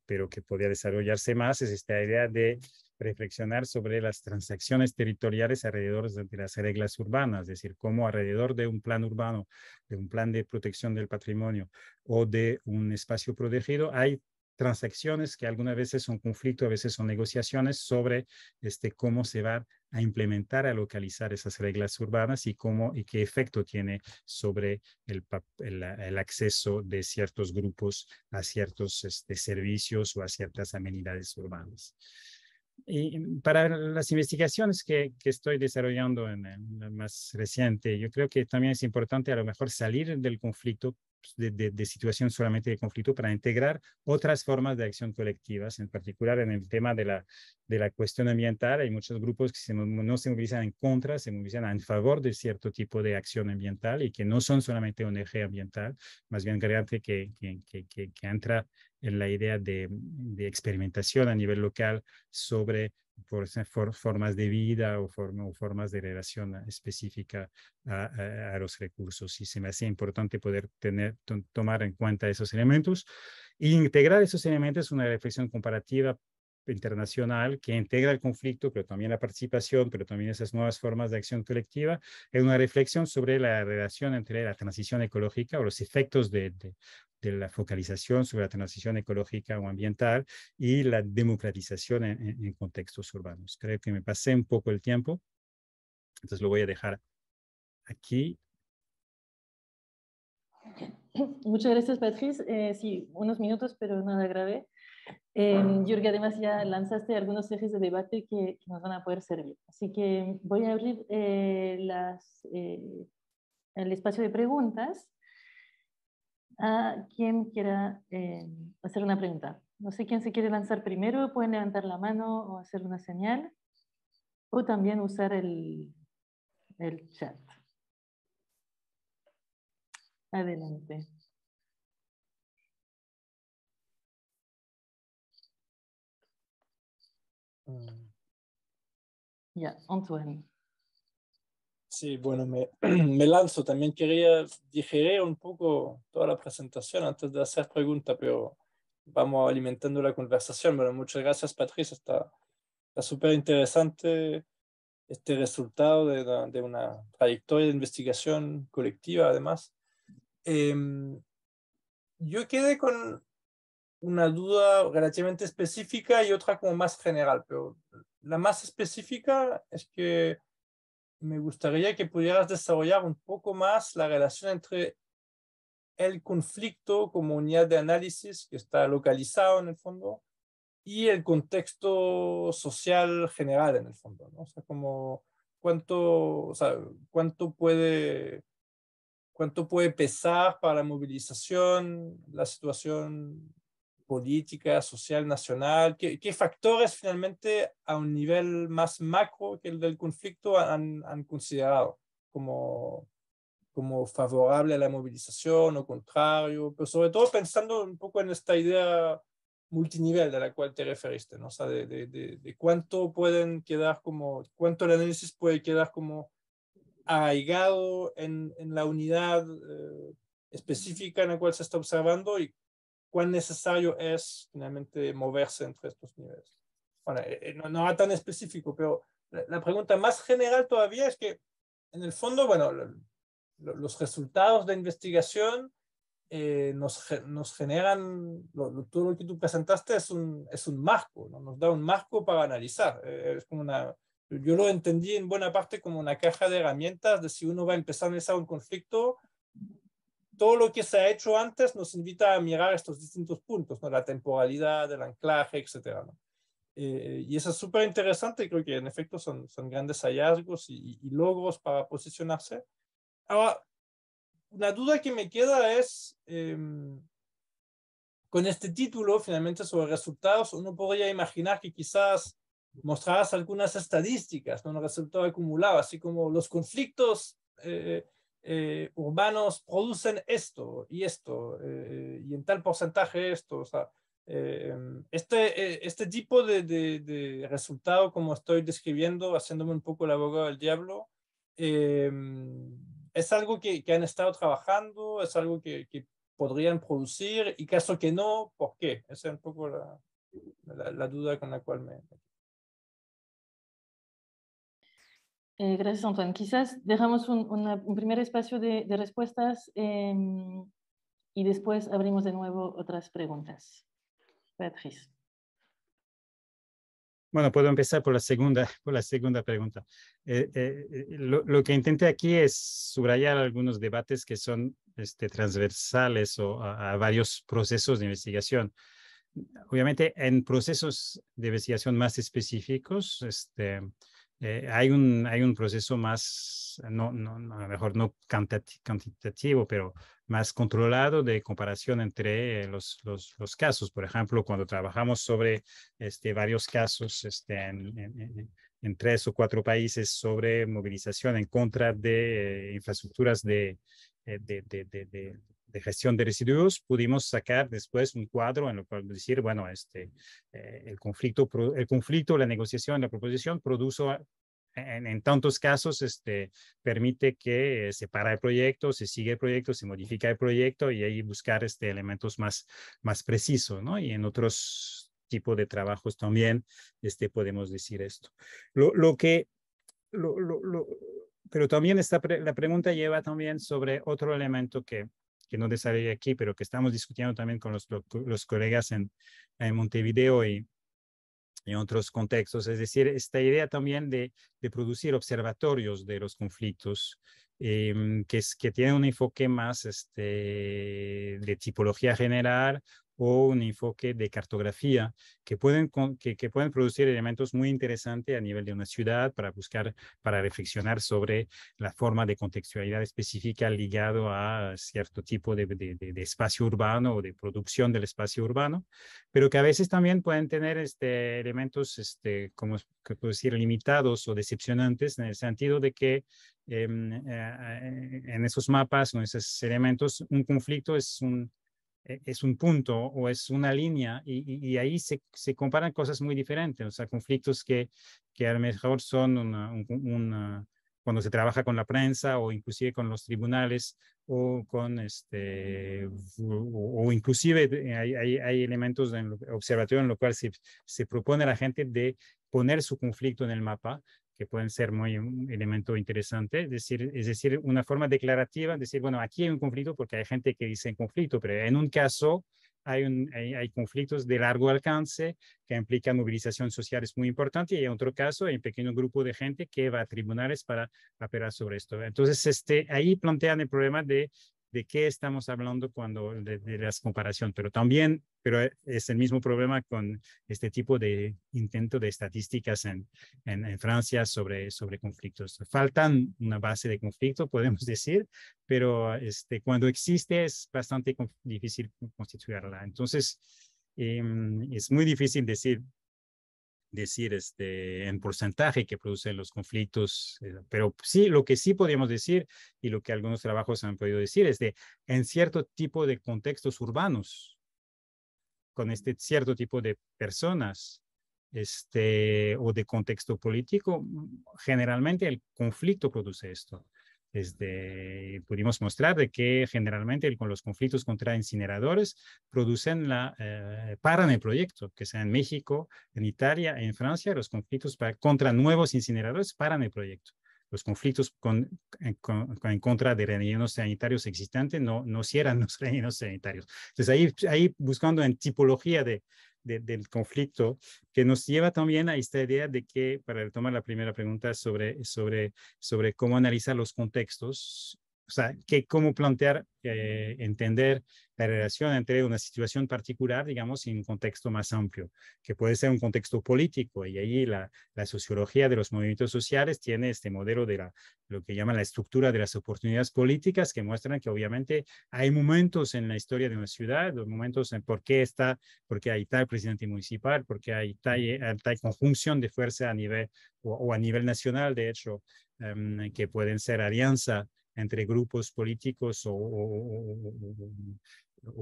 pero que podría desarrollarse más, es esta idea de reflexionar sobre las transacciones territoriales alrededor de las reglas urbanas, es decir, cómo alrededor de un plan urbano, de un plan de protección del patrimonio o de un espacio protegido, hay transacciones que algunas veces son conflictos, a veces son negociaciones sobre cómo se va a implementar, a localizar esas reglas urbanas y qué efecto tiene sobre el acceso de ciertos grupos a ciertos servicios o a ciertas amenidades urbanas. Y para las investigaciones que estoy desarrollando en el más reciente, yo creo que también es importante a lo mejor salir del conflicto, de situación solamente de conflicto, para integrar otras formas de acción colectivas, en particular en el tema de la cuestión ambiental. Hay muchos grupos que no se movilizan en contra, se movilizan en favor de cierto tipo de acción ambiental y que no son solamente un eje ambiental, más bien que entra en la idea de experimentación a nivel local sobre formas de vida o formas de relación específica a los recursos. Y se me hace importante poder tomar en cuenta esos elementos e integrar esos elementos en una reflexión comparativa internacional que integra el conflicto, pero también la participación, pero también esas nuevas formas de acción colectiva, en una reflexión sobre la relación entre la transición ecológica o los efectos de la focalización sobre la transición ecológica o ambiental y la democratización en contextos urbanos. Creo que me pasé un poco el tiempo, entonces lo voy a dejar aquí. Muchas gracias, Patrice. Sí, unos minutos, pero nada grave. Jorge, además ya lanzaste algunos ejes de debate que nos van a poder servir. Así que voy a abrir el espacio de preguntas a quien quiera hacer una pregunta. No sé quién se quiere lanzar primero, pueden levantar la mano o hacer una señal, o también usar el chat. Adelante. Ya, Antoine. Sí, bueno, me lanzo. También quería digerir un poco toda la presentación antes de hacer preguntas, pero vamos alimentando la conversación. Bueno, muchas gracias, Patricia. Está súper interesante este resultado de una trayectoria de investigación colectiva, además. Yo quedé con una duda relativamente específica y otra como más general, pero la más específica es que me gustaría que pudieras desarrollar un poco más la relación entre el conflicto como unidad de análisis que está localizado en el fondo y el contexto social general en el fondo, ¿no? O sea, como cuánto puede pesar para la movilización la situación política, social, nacional, qué factores finalmente a un nivel más macro que el del conflicto han considerado como favorable a la movilización o contrario, pero sobre todo pensando un poco en esta idea multinivel de la cual te referiste, ¿no? O sea, de cuánto pueden quedar cuánto el análisis puede quedar como arraigado en la unidad específica en la cual se está observando y cuán necesario es finalmente moverse entre estos niveles. Bueno, no era tan específico, pero la pregunta más general todavía es que, en el fondo, bueno, los resultados de investigación nos generan, todo lo que tú presentaste es un marco, ¿no? Nos da un marco para analizar. Es como yo lo entendí en buena parte como una caja de herramientas de si uno va a empezar a analizar un conflicto, todo lo que se ha hecho antes nos invita a mirar estos distintos puntos, ¿no? La temporalidad, el anclaje, etcétera, ¿no? Y eso es súper interesante, creo que en efecto son grandes hallazgos y logros para posicionarse. Ahora, una duda que me queda es, con este título, finalmente sobre resultados, uno podría imaginar que quizás mostraras algunas estadísticas, ¿no? Un resultado acumulado, así como los conflictos urbanos producen esto y esto, y en tal porcentaje esto. O sea, este tipo de resultado, como estoy describiendo, haciéndome un poco el abogado del diablo, es algo que han estado trabajando, es algo que podrían producir, y caso que no, ¿por qué? Esa es un poco la duda con la cual Gracias, Antoine. Quizás dejamos un primer espacio de respuestas y después abrimos de nuevo otras preguntas. Beatriz. Bueno, puedo empezar por la segunda pregunta. Lo que intenté aquí es subrayar algunos debates que son transversales o a varios procesos de investigación. Obviamente, en procesos de investigación más específicos, hay un proceso más, a lo mejor no cuantitativo, pero más controlado de comparación entre los casos. Por ejemplo, cuando trabajamos sobre varios casos en 3 o 4 países sobre movilización en contra de infraestructuras de gestión de residuos, pudimos sacar después un cuadro en el cual decir, bueno, el conflicto, la negociación, la proposición produjo en tantos casos permite que se para el proyecto, se sigue el proyecto, se modifica el proyecto y ahí buscar elementos más precisos, ¿no? Y en otros tipos de trabajos también podemos decir esto. Pero también la pregunta lleva también sobre otro elemento que no desarrollé aquí, pero que estamos discutiendo también con los colegas en Montevideo y otros contextos, es decir, esta idea también de producir observatorios de los conflictos, que tiene un enfoque más de tipología general o un enfoque de cartografía que pueden producir elementos muy interesantes a nivel de una ciudad para reflexionar sobre la forma de contextualidad específica ligado a cierto tipo de espacio urbano o de producción del espacio urbano, pero que a veces también pueden tener elementos, como que puedo decir, limitados o decepcionantes en el sentido de que en esos mapas o en esos elementos un conflicto es un punto o es una línea y ahí se comparan cosas muy diferentes, o sea, conflictos que a lo mejor son cuando se trabaja con la prensa o inclusive con los tribunales o con o inclusive hay elementos del observatorio en lo cual se propone a la gente de poner su conflicto en el mapa, que pueden ser un elemento interesante, es decir, una forma declarativa, decir, bueno, aquí hay un conflicto porque hay gente que dice conflicto, pero en un caso hay conflictos de largo alcance que implican movilización social es muy importante y en otro caso hay un pequeño grupo de gente que va a tribunales para operar sobre esto. Entonces, ahí plantean el problema de qué estamos hablando cuando de las comparaciones, pero es el mismo problema con este tipo de intento de estadísticas en Francia sobre conflictos. Faltan una base de conflicto, podemos decir, pero cuando existe es bastante difícil constituirla. Entonces, es muy difícil decir en porcentaje que producen los conflictos, pero sí, lo que sí podríamos decir y lo que algunos trabajos han podido decir es en cierto tipo de contextos urbanos, con cierto tipo de personas, o de contexto político, generalmente el conflicto produce esto. Pudimos mostrar de que generalmente con los conflictos contra incineradores paran el proyecto, que sea en México, en Italia, en Francia, los conflictos contra nuevos incineradores paran el proyecto. Los conflictos en contra de rellenos sanitarios existentes no cierran los rellenos sanitarios. Entonces ahí buscando en tipología del conflicto, que nos lleva también a esta idea de que, para retomar la primera pregunta sobre cómo analizar los contextos, o sea, cómo plantear, entender la relación entre una situación particular, digamos, y un contexto más amplio, que puede ser un contexto político, y ahí la sociología de los movimientos sociales tiene este modelo de lo que llaman la estructura de las oportunidades políticas, que muestran que obviamente hay momentos en la historia de una ciudad, momentos en por qué hay tal presidente municipal, por qué hay tal conjunción de fuerza a nivel o a nivel nacional, de hecho, que pueden ser alianza entre grupos políticos o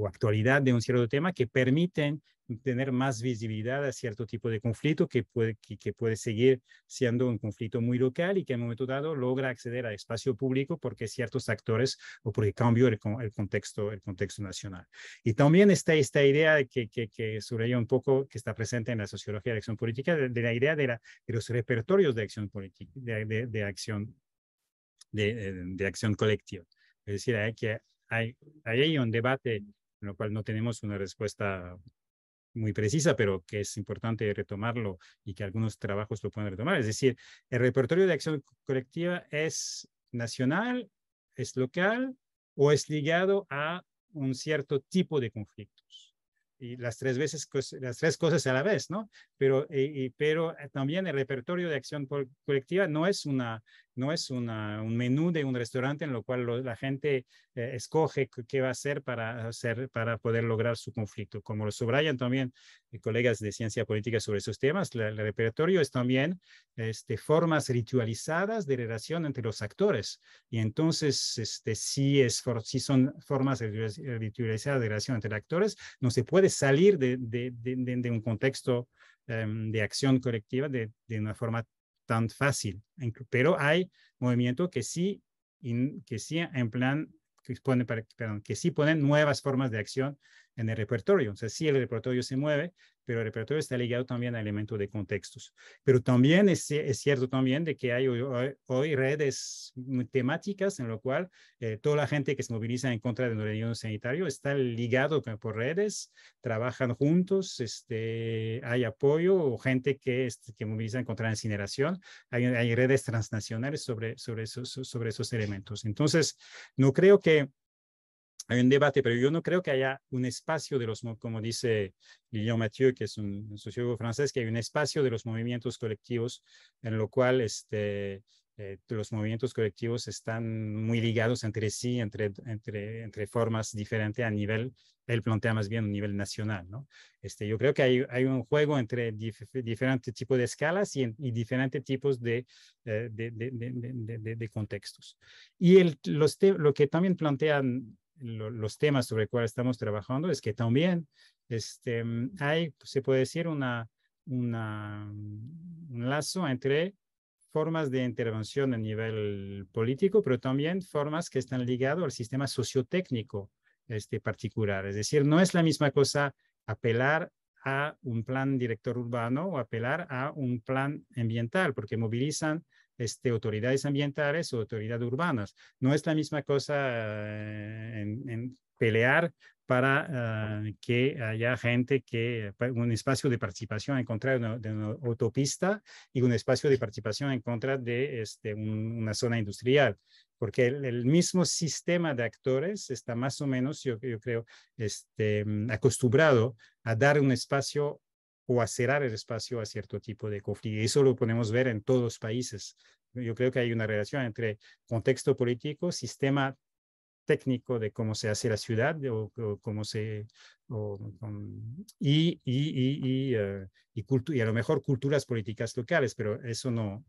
actualidad de un cierto tema que permiten tener más visibilidad a cierto tipo de conflicto que puede seguir siendo un conflicto muy local y que en un momento dado logra acceder al espacio público porque ciertos actores o porque cambió el contexto nacional. Y también está esta idea que subraya un poco, que está presente en la sociología de acción política, de la idea de los repertorios de acción política, de acción colectiva. Es decir, hay un debate en el cual no tenemos una respuesta muy precisa, pero que es importante retomarlo y que algunos trabajos lo pueden retomar. Es decir, el repertorio de acción colectiva es nacional, es local o es ligado a un cierto tipo de conflictos. Y las tres cosas a la vez, ¿no? Pero también el repertorio de acción colectiva no es un menú de un restaurante en lo cual la gente escoge qué va a hacer para poder lograr su conflicto. Como lo subrayan también colegas de ciencia política sobre esos temas, el repertorio es también formas ritualizadas de relación entre los actores. Y entonces, si son formas ritualizadas de relación entre actores, no se puede salir de un contexto de acción colectiva de una forma tan fácil, pero hay movimientos que sí en plan que sí ponen nuevas formas de acción en el repertorio. O sea, sí el repertorio se mueve, pero el repertorio está ligado también a elementos de contextos. Pero también es cierto también de que hay hoy redes temáticas en lo cual toda la gente que se moviliza en contra de un relleno sanitario está ligado por redes, trabajan juntos, hay apoyo o gente que moviliza en contra de la incineración. Hay redes transnacionales sobre esos elementos. Entonces, no creo que hay un debate, pero yo no creo que haya un espacio de los, como dice Lilian Mathieu, que es un sociólogo francés, que hay un espacio de los movimientos colectivos en lo cual los movimientos colectivos están muy ligados entre sí, entre formas diferentes a nivel, él plantea más bien a nivel nacional, ¿no? Yo creo que hay un juego entre diferentes tipos de escalas y diferentes tipos de contextos. Y lo que también plantean los temas sobre los cuales estamos trabajando es que también hay, se puede decir, un lazo entre formas de intervención a nivel político, pero también formas que están ligadas al sistema sociotécnico particular. Es decir, no es la misma cosa apelar a un plan director urbano o apelar a un plan ambiental, porque movilizan autoridades ambientales o autoridades urbanas. No es la misma cosa en pelear para que haya gente un espacio de participación en contra de una autopista y un espacio de participación en contra de una zona industrial, porque el mismo sistema de actores está más o menos, yo creo, acostumbrado a dar un espacio o a cerrar el espacio a cierto tipo de conflicto. Y eso lo podemos ver en todos los países. Yo creo que hay una relación entre contexto político, sistema técnico de cómo se hace la ciudad o cómo se y a lo mejor culturas políticas locales, pero eso no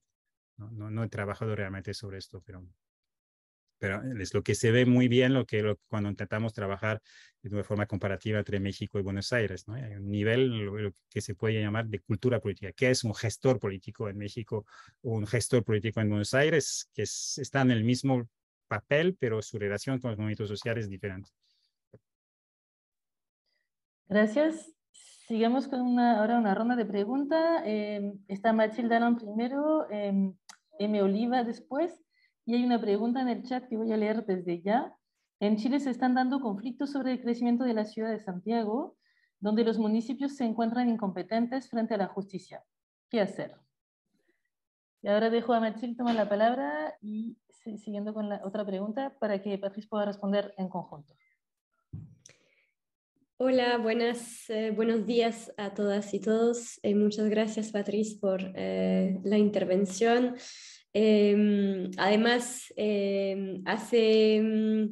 he trabajado realmente sobre esto, pero es lo que se ve muy bien cuando intentamos trabajar de una forma comparativa entre México y Buenos Aires, ¿no? Hay un nivel lo que se puede llamar de cultura política. ¿Qué es un gestor político en México o un gestor político en Buenos Aires? Que está en el mismo papel, pero su relación con los movimientos sociales es diferente. Gracias. Sigamos con ahora una ronda de preguntas. Está Mathilde Alain primero, M. Oliva después, y hay una pregunta en el chat que voy a leer desde ya. En Chile se están dando conflictos sobre el crecimiento de la ciudad de Santiago, donde los municipios se encuentran incompetentes frente a la justicia. ¿Qué hacer? Y ahora dejo a Mathilde tomar la palabra y siguiendo con la otra pregunta para que Patrice pueda responder en conjunto. Hola, buenos días a todas y todos. Muchas gracias, Patrice, por la intervención. Además, hace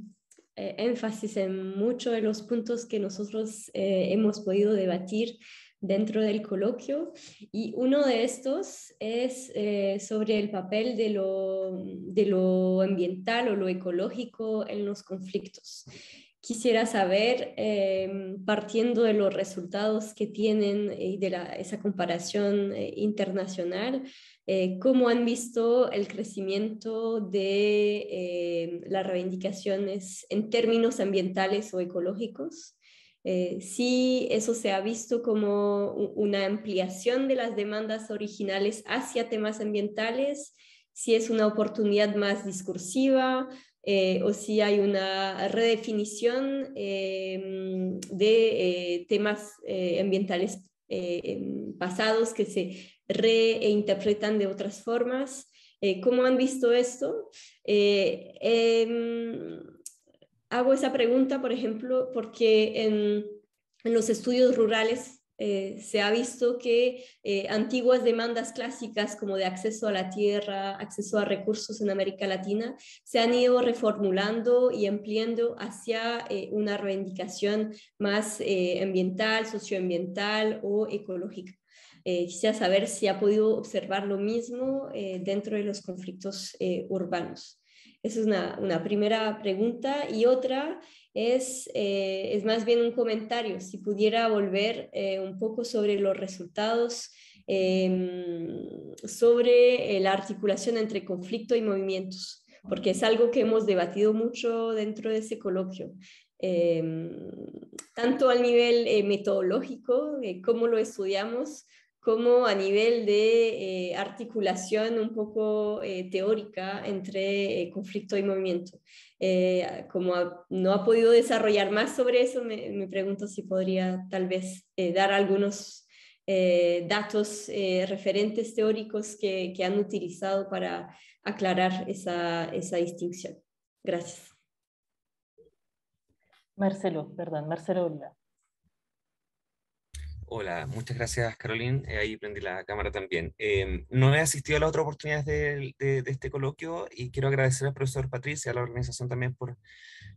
énfasis en muchos de los puntos que nosotros hemos podido debatir dentro del coloquio, y uno de estos es sobre el papel de lo ambiental o lo ecológico en los conflictos. Quisiera saber, partiendo de los resultados que tienen y de esa comparación internacional, cómo han visto el crecimiento de las reivindicaciones en términos ambientales o ecológicos. Si eso se ha visto como una ampliación de las demandas originales hacia temas ambientales, si es una oportunidad más discursiva, o si hay una redefinición de temas ambientales pasados que se reinterpretan de otras formas. ¿Cómo han visto esto? Hago esa pregunta, por ejemplo, porque en los estudios rurales se ha visto que antiguas demandas clásicas como de acceso a la tierra, acceso a recursos en América Latina, se han ido reformulando y ampliando hacia una reivindicación más ambiental, socioambiental o ecológica. Quisiera saber si ha podido observar lo mismo dentro de los conflictos urbanos. Esa es una primera pregunta. Y otra es más bien un comentario, si pudiera volver un poco sobre los resultados, sobre la articulación entre conflicto y movimientos, porque es algo que hemos debatido mucho dentro de ese coloquio. Tanto al nivel metodológico, cómo lo estudiamos, como a nivel de articulación un poco teórica entre conflicto y movimiento. Como no ha podido desarrollar más sobre eso, me pregunto si podría tal vez dar algunos datos referentes teóricos que han utilizado para aclarar esa distinción. Gracias. Marcelo Oliva. Hola, muchas gracias, Caroline. Ahí prendí la cámara también. No he asistido a las otras oportunidades de este coloquio y quiero agradecer al profesor Patricia, a la organización también por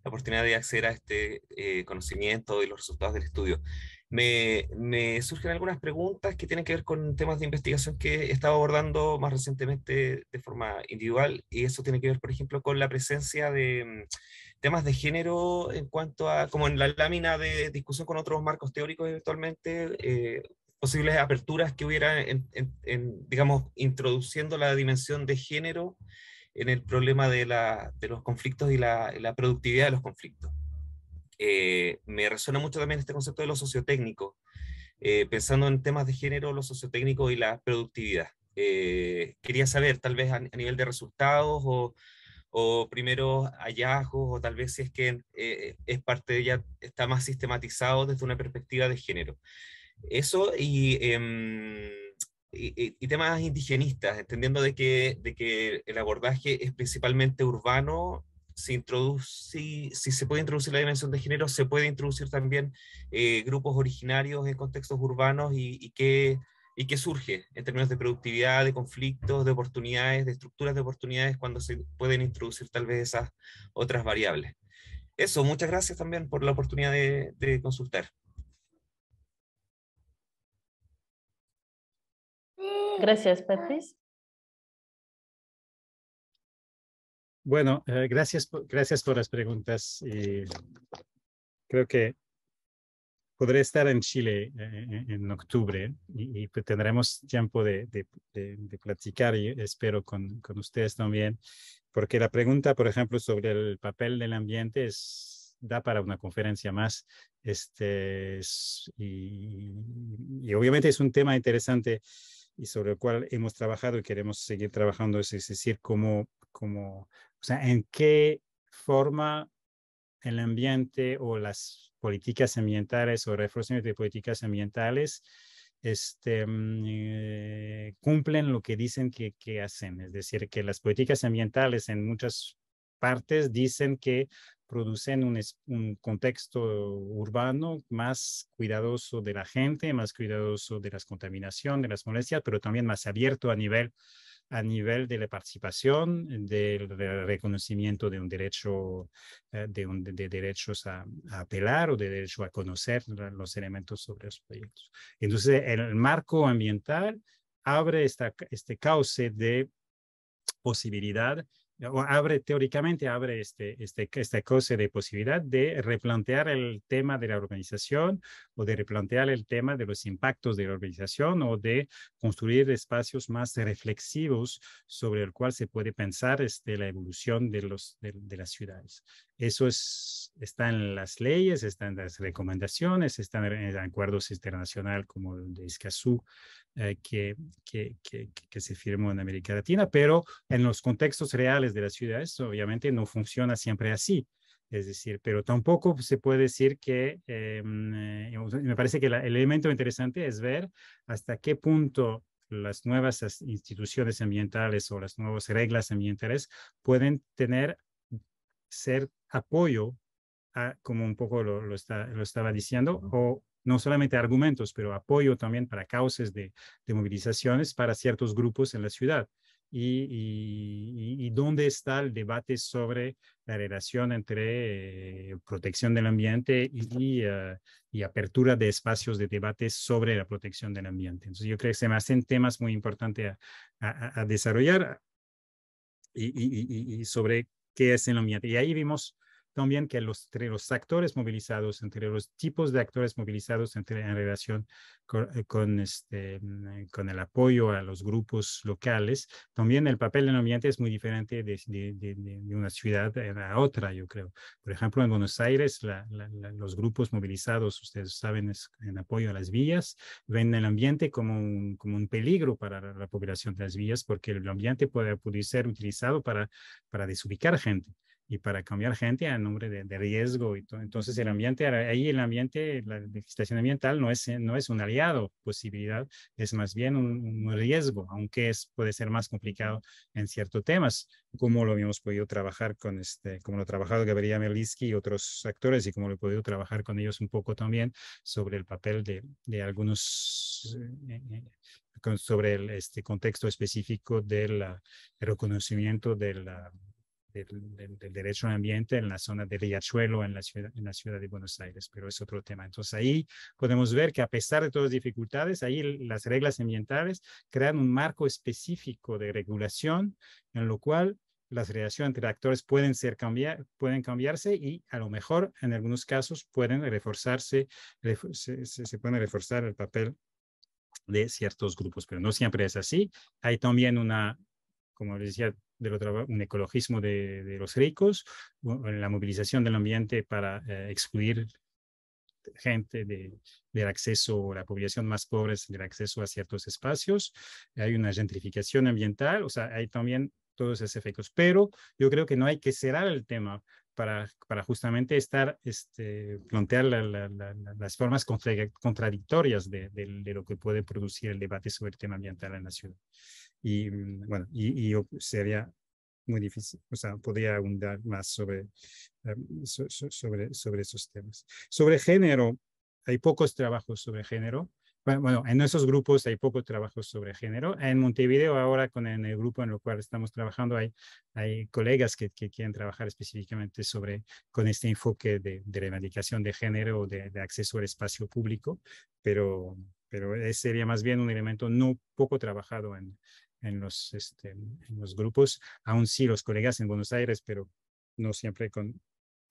la oportunidad de acceder a este conocimiento y los resultados del estudio. Me surgen algunas preguntas que tienen que ver con temas de investigación que he estado abordando más recientemente de forma individual, y eso tiene que ver, por ejemplo, con la presencia de temas de género en cuanto a, como en la lámina de discusión con otros marcos teóricos eventualmente, posibles aperturas que hubiera digamos, introduciendo la dimensión de género en el problema de los conflictos y la productividad de los conflictos. Me resuena mucho también este concepto de lo sociotécnico, pensando en temas de género, lo sociotécnico y la productividad. Quería saber, tal vez a nivel de resultados o primeros hallazgos, o tal vez si es que es parte de ya, está más sistematizado desde una perspectiva de género. Eso y temas indigenistas, entendiendo de que el abordaje es principalmente urbano. Si se puede introducir la dimensión de género, se puede introducir también grupos originarios en contextos urbanos y qué surge en términos de productividad, de conflictos, de oportunidades, de estructuras de oportunidades cuando se pueden introducir tal vez esas otras variables. Eso, muchas gracias también por la oportunidad de consultar. Gracias, Patrice. Bueno, gracias por las preguntas. Creo que podré estar en Chile en octubre y pues tendremos tiempo de platicar, y espero con ustedes también, porque la pregunta, por ejemplo, sobre el papel del ambiente da para una conferencia más, y obviamente es un tema interesante y sobre el cual hemos trabajado y queremos seguir trabajando, es decir, o sea, en qué forma el ambiente o las políticas ambientales o reforzamiento de políticas ambientales cumplen lo que dicen que hacen. Es decir, que las políticas ambientales en muchas partes dicen que producen un contexto urbano más cuidadoso de la gente, más cuidadoso de las contaminaciones, de las molestias, pero también más abierto a nivel de la participación, del reconocimiento de un derecho, de derechos a apelar o de derecho a conocer los elementos sobre los proyectos. Entonces, el marco ambiental abre este cauce de posibilidad, o teóricamente abre esta cosa de posibilidad de replantear el tema de la urbanización, o de replantear el tema de los impactos de la urbanización, o de construir espacios más reflexivos sobre el cual se puede pensar la evolución de las ciudades. Eso está en las leyes, está en las recomendaciones, está en acuerdos internacionales como el de Escazú, que se firmó en América Latina, pero en los contextos reales de las ciudades obviamente no funciona siempre así. Es decir, pero tampoco se puede decir que, me parece que el elemento interesante es ver hasta qué punto las nuevas instituciones ambientales o las nuevas reglas ambientales pueden ser apoyo como un poco lo estaba diciendo, o no solamente argumentos, pero apoyo también para causas de movilizaciones para ciertos grupos en la ciudad. Y dónde está el debate sobre la relación entre protección del ambiente y apertura de espacios de debate sobre la protección del ambiente. Entonces yo creo que se me hacen temas muy importantes a desarrollar, y sobre qué es el ambiente. Y ahí vimos también que entre los actores movilizados, entre los tipos de actores movilizados en relación con el apoyo a los grupos locales, también el papel del ambiente es muy diferente de una ciudad a otra, yo creo. Por ejemplo, en Buenos Aires, los grupos movilizados, ustedes saben, en apoyo a las vías, ven el ambiente como un peligro para la población de las vías, porque el ambiente puede ser utilizado para desubicar gente. y para cambiar gente a nombre de riesgo. Y todo. Entonces el ambiente, ahí el ambiente, la legislación ambiental no es un aliado, posibilidad, es más bien un riesgo, aunque puede ser más complicado en ciertos temas, como lo habíamos podido trabajar con como lo ha trabajado Gabriela Merlisky y otros actores, y como lo he podido trabajar con ellos un poco también sobre el papel de algunos sobre el contexto específico del reconocimiento del derecho al ambiente en la zona de Riachuelo, en la ciudad de Buenos Aires, pero es otro tema. Entonces ahí podemos ver que a pesar de todas las dificultades, ahí las reglas ambientales crean un marco específico de regulación en lo cual las relaciones entre actores pueden cambiarse y a lo mejor en algunos casos pueden reforzarse, se pueden reforzar el papel de ciertos grupos, pero no siempre es así. Hay también como les decía, un ecologismo de los ricos, la movilización del ambiente para excluir gente del acceso, la población más pobre del acceso a ciertos espacios. Hay una gentrificación ambiental, o sea, hay también todos esos efectos, pero yo creo que no hay que cerrar el tema para justamente plantear las formas contradictorias de lo que puede producir el debate sobre el tema ambiental en la ciudad. Y bueno, yo sería muy difícil, o sea, podría abundar más sobre esos temas. Sobre género, hay pocos trabajos sobre género. Bueno, en esos grupos hay pocos trabajos sobre género. En Montevideo ahora en el grupo en el cual estamos trabajando hay colegas que quieren trabajar específicamente con este enfoque de erradicación de género o de acceso al espacio público, pero sería más bien un elemento no poco trabajado en los grupos, aún sí los colegas en Buenos Aires, pero no siempre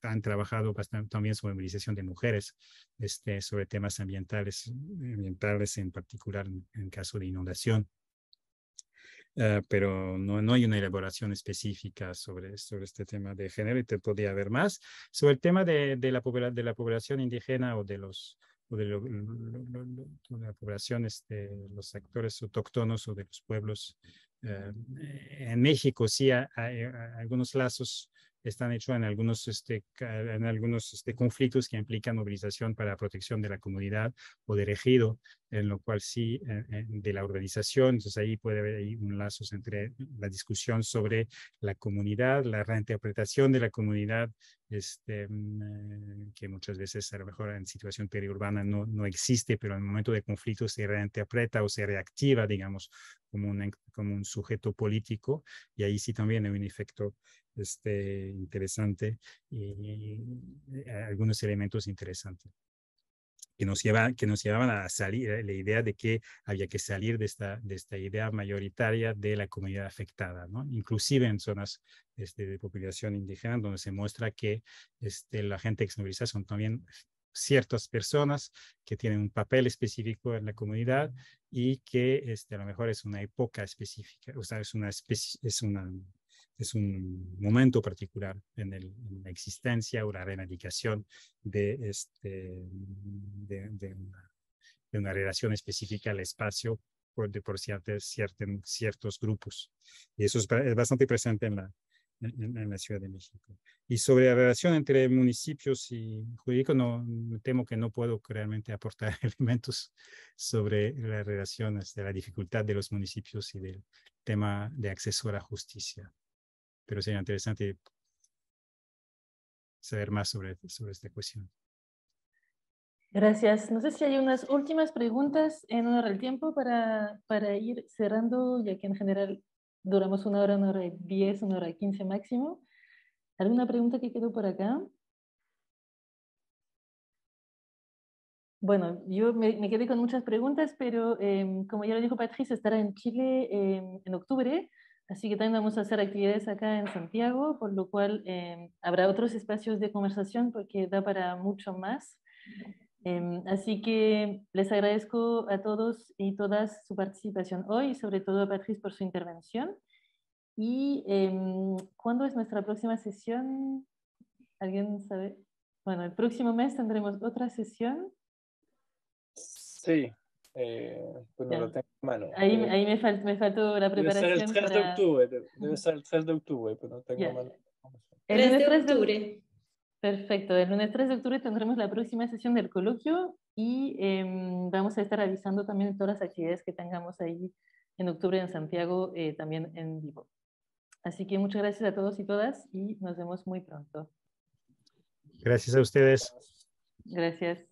han trabajado bastante también sobre movilización de mujeres, sobre temas ambientales en particular en caso de inundación. Pero no hay una elaboración específica sobre este tema de género y te podría haber más. Sobre el tema de la población indígena o de la población, los actores autóctonos o de los pueblos. En México sí hay algunos lazos están hechos en algunos conflictos que implican movilización para la protección de la comunidad o del ejido, en lo cual sí, de la organización. Entonces ahí puede haber ahí un lazo entre la discusión sobre la comunidad, la reinterpretación de la comunidad, que muchas veces a lo mejor en situación periurbana no existe, pero en el momento de conflicto se reinterpreta o se reactiva, digamos, como un sujeto político, y ahí sí también hay un efecto interesante y algunos elementos interesantes que nos llevaban a salir, la idea de que había que salir de esta idea mayoritaria de la comunidad afectada, ¿no? Inclusive en zonas de población indígena, donde se muestra que la gente exmoviliza son también ciertas personas que tienen un papel específico en la comunidad y que a lo mejor es una época específica, o sea, es un momento particular en la existencia o la erradicación de una relación específica al espacio por ciertos grupos. Y eso es bastante presente en la Ciudad de México. Y sobre la relación entre municipios y jurídico, me temo que no puedo realmente aportar elementos sobre las relaciones, de la dificultad de los municipios y del tema de acceso a la justicia. Pero sería interesante saber más sobre esta cuestión. Gracias. No sé si hay unas últimas preguntas en honor al tiempo para ir cerrando, ya que en general duramos 1 hora 10, 1 hora 15 máximo. ¿Alguna pregunta que quedó por acá? Bueno, yo me quedé con muchas preguntas, pero como ya lo dijo Patrice, estará en Chile en octubre, así que también vamos a hacer actividades acá en Santiago, por lo cual habrá otros espacios de conversación porque da para mucho más. Así que les agradezco a todos y todas su participación hoy, y sobre todo a Patrice por su intervención. ¿Y cuándo es nuestra próxima sesión? ¿Alguien sabe? Bueno, el próximo mes tendremos otra sesión. Sí, pues no lo tengo en mano. Ahí me faltó la Debe ser el preparación 3 de para... octubre, debe ser el 3 de octubre, pero no tengo en mano. El 3 lunes de 3 de octubre. Perfecto, el lunes 3 de octubre tendremos la próxima sesión del coloquio y vamos a estar avisando también de todas las actividades que tengamos ahí en octubre en Santiago, también en vivo. Así que muchas gracias a todos y todas y nos vemos muy pronto. Gracias a ustedes. Gracias.